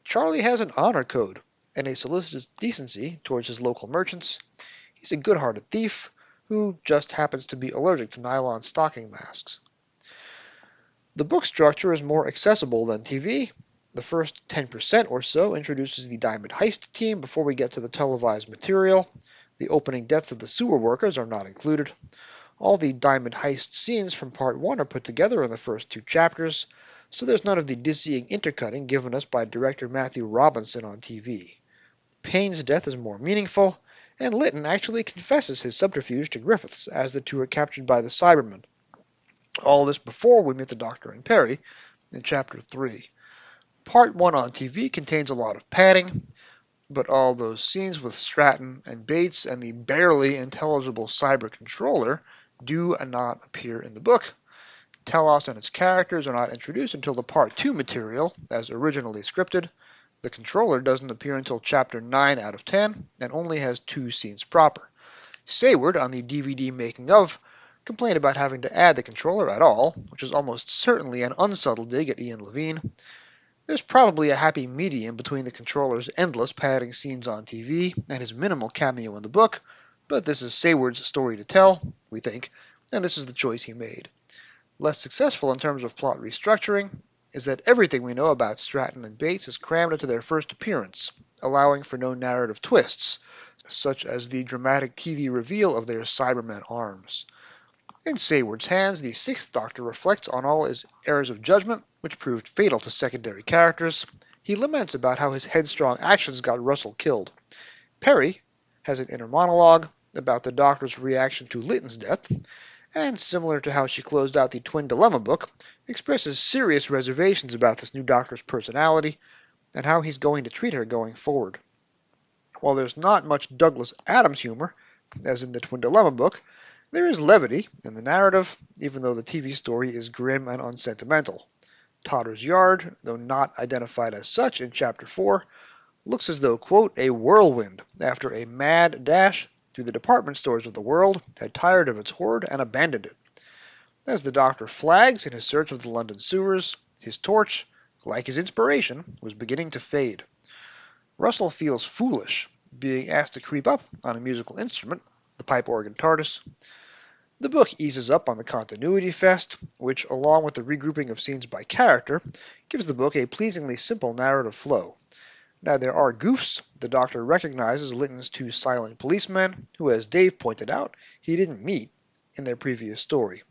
Charlie has an honor code, and a solicitous decency towards his local merchants, he's a good-hearted thief who just happens to be allergic to nylon stocking masks. The book structure is more accessible than TV. The first 10% or so introduces the Diamond Heist team before we get to the televised material. The opening deaths of the sewer workers are not included. All the Diamond Heist scenes from Part 1 are put together in the first 2 chapters, so there's none of the dizzying intercutting given us by director Matthew Robinson on TV. Payne's death is more meaningful, and Lytton actually confesses his subterfuge to Griffiths as the two are captured by the Cybermen. All this before we meet the Doctor and Perry in Chapter 3. Part 1 on TV contains a lot of padding, but all those scenes with Stratton and Bates and the barely intelligible cyber controller do not appear in the book. Telos and its characters are not introduced until the Part 2 material, as originally scripted. The controller doesn't appear until Chapter 9 out of 10, and only has 2 scenes proper. Sayward, on the DVD making of, complained about having to add the controller at all, which is almost certainly an unsubtle dig at Ian Levine. There's probably a happy medium between the controller's endless padding scenes on TV and his minimal cameo in the book, but this is Sayward's story to tell, we think, and this is the choice he made. Less successful in terms of plot restructuring is that everything we know about Stratton and Bates is crammed into their first appearance, allowing for no narrative twists, such as the dramatic TV reveal of their Cybermen arms. In Sayward's hands, the Sixth Doctor reflects on all his errors of judgment, which proved fatal to secondary characters. He laments about how his headstrong actions got Russell killed. Perry has an inner monologue about the Doctor's reaction to Lytton's death, and similar to how she closed out the Twin Dilemma book, expresses serious reservations about this new Doctor's personality and how he's going to treat her going forward. While there's not much Douglas Adams humor, as in the Twin Dilemma book, there is levity in the narrative, even though the TV story is grim and unsentimental. Totter's Yard, though not identified as such in Chapter 4, looks as though, quote, a whirlwind after a mad dash through the department stores of the world had tired of its hoard and abandoned it. As the Doctor flags in his search of the London sewers, his torch, like his inspiration, was beginning to fade. Russell feels foolish, being asked to creep up on a musical instrument, the pipe organ TARDIS. The book eases up on the continuity fest, which, along with the regrouping of scenes by character, gives the book a pleasingly simple narrative flow. Now, there are goofs. The Doctor recognizes Lytton's 2 silent policemen, who, as Dave pointed out, he didn't meet in their previous story.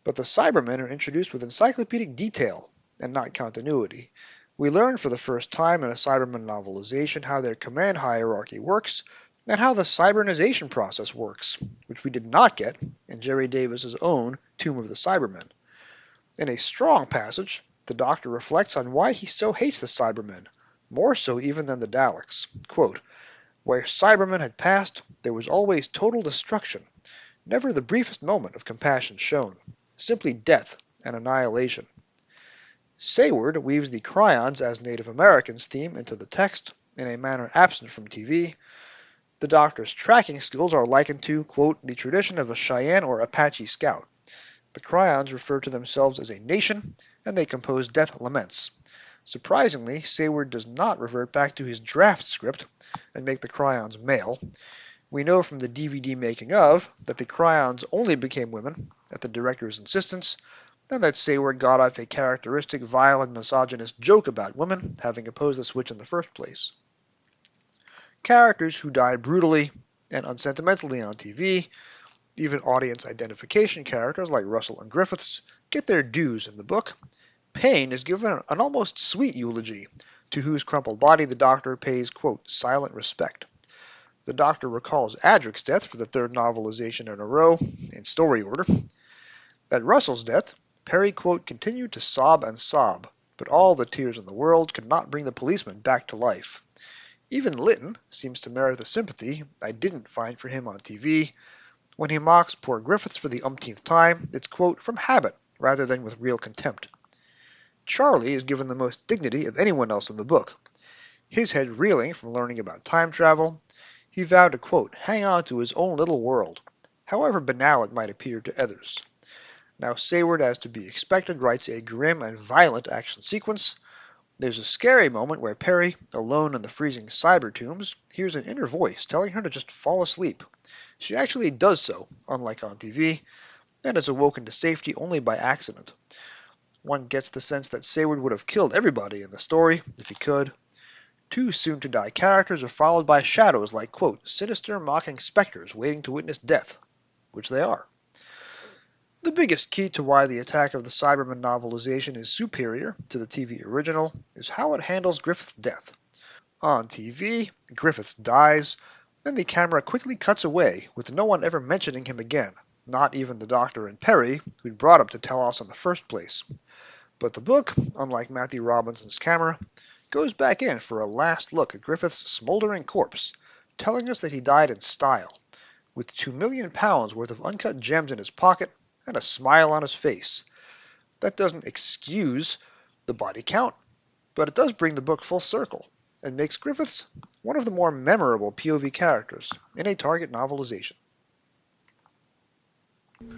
But the Cybermen are introduced with encyclopedic detail, and not continuity. We learn for the first time in a Cybermen novelization how their command hierarchy works, and how the cybernization process works, which we did not get in Jerry Davis's own Tomb of the Cybermen. In a strong passage, the Doctor reflects on why he so hates the Cybermen, more so even than the Daleks. Quote, where Cybermen had passed, there was always total destruction, never the briefest moment of compassion shown, simply death and annihilation. Sayward weaves the Cryons as Native Americans theme into the text in a manner absent from TV. The Doctor's tracking skills are likened to, quote, the tradition of a Cheyenne or Apache scout. The Cryons refer to themselves as a nation, and they compose death laments. Surprisingly, Sayward does not revert back to his draft script and make the Cryons male. We know from the DVD making of that the Cryons only became women at the director's insistence, and that Sayward got off a characteristic vile and misogynist joke about women having opposed the switch in the first place. Characters who die brutally and unsentimentally on TV, even audience identification characters like Russell and Griffiths, get their dues in the book. Payne is given an almost sweet eulogy, to whose crumpled body the Doctor pays, quote, silent respect. The Doctor recalls Adric's death for the 3rd novelization in a row, in story order. At Russell's death, Perry, quote, continued to sob and sob, but all the tears in the world could not bring the policeman back to life. Even Lytton seems to merit the sympathy I didn't find for him on TV. When he mocks poor Griffiths for the umpteenth time, it's, quote, from habit rather than with real contempt. Charlie is given the most dignity of anyone else in the book. His head reeling from learning about time travel, he vowed to, quote, hang on to his own little world, however banal it might appear to others. Now Sayward, as to be expected, writes a grim and violent action sequence. There's a scary moment where Perry, alone in the freezing cyber tombs, hears an inner voice telling her to just fall asleep. She actually does so, unlike on TV, and is awoken to safety only by accident. One gets the sense that Sayward would have killed everybody in the story, if he could. Two soon-to-die characters are followed by shadows like, quote, sinister, mocking specters waiting to witness death, which they are. The biggest key to why the Attack of the Cybermen novelization is superior to the TV original is how it handles Griffith's death. On TV, Griffiths dies, then the camera quickly cuts away, with no one ever mentioning him again, not even the Doctor and Perry, who'd brought him to Telos in the first place. But the book, unlike Matthew Robinson's camera, goes back in for a last look at Griffith's smoldering corpse, telling us that he died in style, with £2 million worth of uncut gems in his pocket and a smile on his face. That doesn't excuse the body count, but it does bring the book full circle, and makes Griffiths one of the more memorable POV characters in a Target novelization.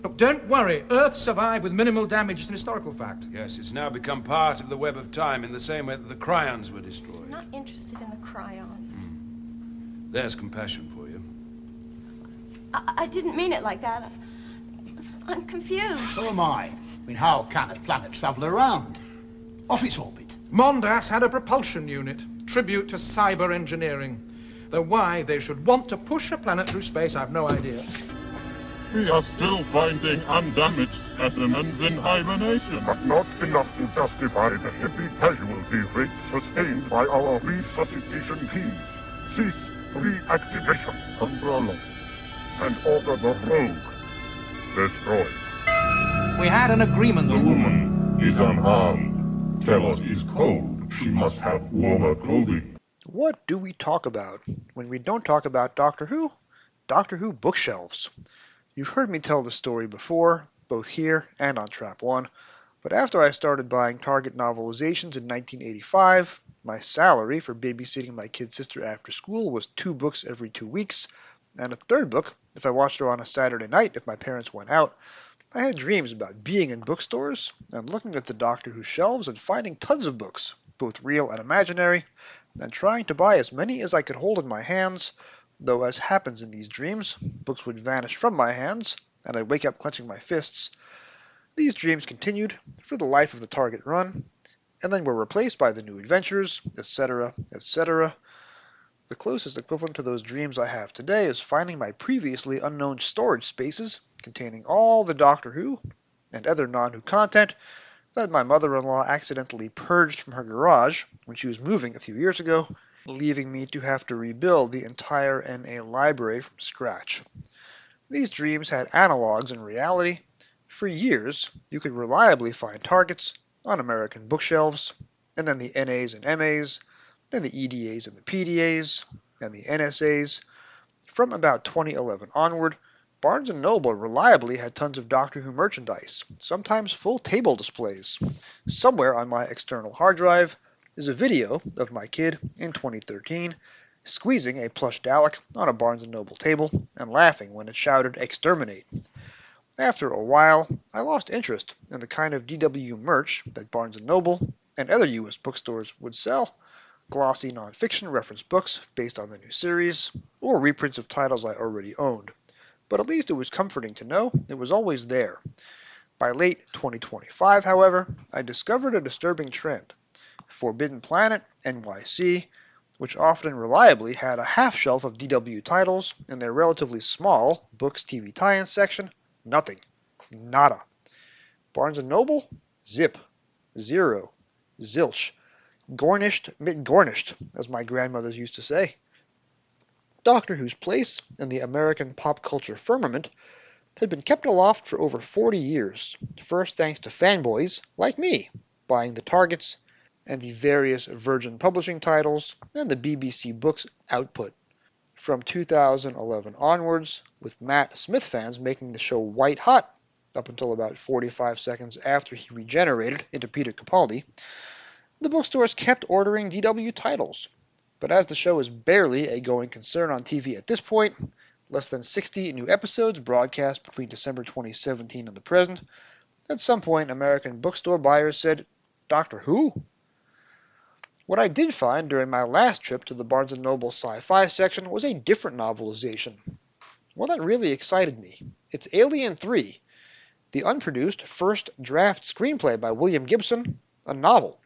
Look, don't worry. Earth survived with minimal damage is an historical fact. Yes, it's now become part of the web of time in the same way that the Cryons were destroyed. I'm not interested in the Cryons. There's compassion for you. I didn't mean it like that. I'm confused. So am I. I mean, how can a planet travel around? Off its orbit. Mondas had a propulsion unit, tribute to cyber engineering. Though why they should want to push a planet through space, I've no idea. We are still finding undamaged specimens in hibernation. But not enough to justify the heavy casualty rates sustained by our resuscitation teams. Cease reactivation. Umbrella. And order the rogue destroyed. We had an agreement. The woman is unharmed. Telos is cold. She must have warmer clothing. What do we talk about when we don't talk about Doctor Who? Doctor Who bookshelves. You've heard me tell the story before, both here and on Trap 1, but after I started buying Target novelizations in 1985, my salary for babysitting my kid sister after school was 2 books every 2 weeks, and a third book if I watched her on a Saturday night if my parents went out. I had dreams about being in bookstores and looking at the Doctor Who shelves and finding tons of books, both real and imaginary, and trying to buy as many as I could hold in my hands, though as happens in these dreams, books would vanish from my hands, and I'd wake up clenching my fists. These dreams continued for the life of the Target run, and then were replaced by the New Adventures, etc., etc. The closest equivalent to those dreams I have today is finding my previously unknown storage spaces containing all the Doctor Who and other non-Who content that my mother-in-law accidentally purged from her garage when she was moving a few years ago, leaving me to have to rebuild the entire NA library from scratch. These dreams had analogs in reality. For years, you could reliably find targets on American bookshelves, and then the NAs and MAs, then the EDAs and the PDAs, and the NSAs. From about 2011 onward, Barnes & Noble reliably had tons of Doctor Who merchandise, sometimes full table displays. Somewhere on my external hard drive is a video of my kid in 2013 squeezing a plush Dalek on a Barnes & Noble table and laughing when it shouted "Exterminate." After a while, I lost interest in the kind of DW merch that Barnes & Noble and other US bookstores would sell, glossy non-fiction reference books based on the new series, or reprints of titles I already owned. But at least it was comforting to know it was always there. By late 2025, however, I discovered a disturbing trend. Forbidden Planet, NYC, which often reliably had a half shelf of DW titles in their relatively small Books TV tie-in section, nothing. Nada. Barnes & Noble? Zip. Zero. Zilch. Gornished, mid-gornished, as my grandmothers used to say. Doctor Who's place in the American pop culture firmament had been kept aloft for over 40 years, first thanks to fanboys like me, buying the Targets and the various Virgin Publishing titles and the BBC Books output. From 2011 onwards, with Matt Smith fans making the show white hot up until about 45 seconds after he regenerated into Peter Capaldi, the bookstores kept ordering DW titles. But as the show is barely a going concern on TV at this point, less than 60 new episodes broadcast between December 2017 and the present, at some point American bookstore buyers said, "Doctor Who?" What I did find during my last trip to the Barnes & Noble sci-fi section was a different novelization. Well, that really excited me. It's Alien 3, the unproduced first draft screenplay by William Gibson, a novel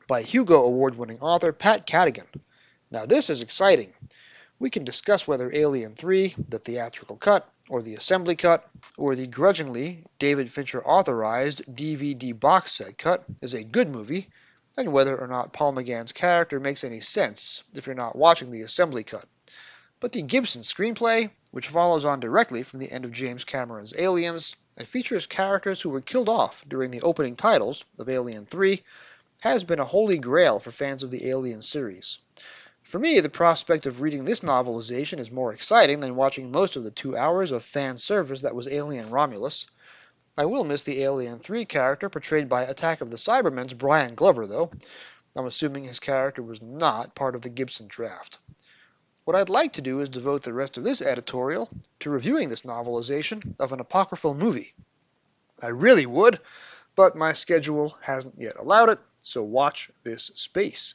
by Hugo Award-winning author Pat Cadigan. Now this is exciting. We can discuss whether Alien 3, the theatrical cut, or the assembly cut, or the grudgingly David Fincher authorized DVD box set cut is a good movie, and whether or not Paul McGann's character makes any sense if you're not watching the assembly cut. But the Gibson screenplay, which follows on directly from the end of James Cameron's Aliens, and features characters who were killed off during the opening titles of Alien 3, has been a holy grail for fans of the Alien series. For me, the prospect of reading this novelization is more exciting than watching most of the 2 hours of fan service that was Alien Romulus. I will miss the Alien 3 character portrayed by Attack of the Cybermen's Brian Glover, though. I'm assuming his character was not part of the Gibson draft. What I'd like to do is devote the rest of this editorial to reviewing this novelization of an apocryphal movie. I really would, but my schedule hasn't yet allowed it, so watch this space.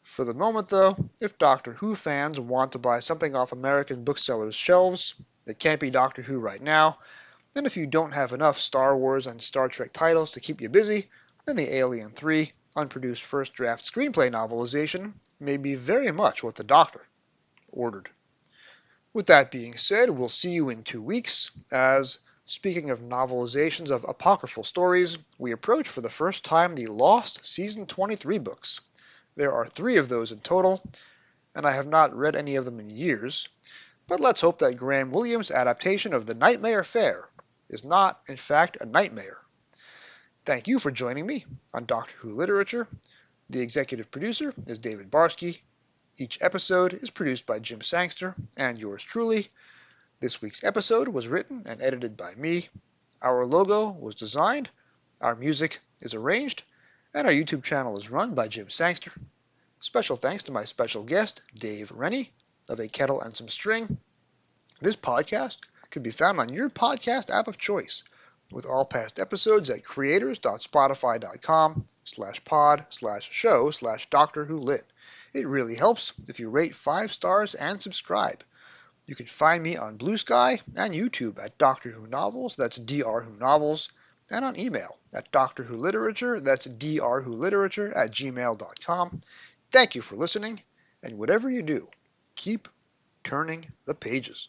For the moment, though, if Doctor Who fans want to buy something off American booksellers' shelves, it can't be Doctor Who right now, and if you don't have enough Star Wars and Star Trek titles to keep you busy, then the Alien 3 unproduced first draft screenplay novelization may be very much what the Doctor ordered. With that being said, we'll see you in 2 weeks, as, speaking of novelizations of apocryphal stories, we approach for the first time the Lost Season 23 books. There are 3 of those in total, and I have not read any of them in years, but let's hope that Graham Williams' adaptation of The Nightmare Fair is not, in fact, a nightmare. Thank you for joining me on Doctor Who Literature. The executive producer is David Barsky. Each episode is produced by Jim Sangster and yours truly. This week's episode was written and edited by me. Our logo was designed, our music is arranged, and our YouTube channel is run by Jim Sangster. Special thanks to my special guest, Dave Rennie, of A Kettle and Some String. This podcast can be found on your podcast app of choice, with all past episodes at creators.spotify.com/pod/show/Doctor Who Lit. It really helps if you rate 5 stars and subscribe. You can find me on Blue Sky and YouTube at Doctor Who Novels, that's Dr. Who Novels, and on email at Doctor Who Literature, that's drwholiterature@gmail.com. Thank you for listening, and whatever you do, keep turning the pages.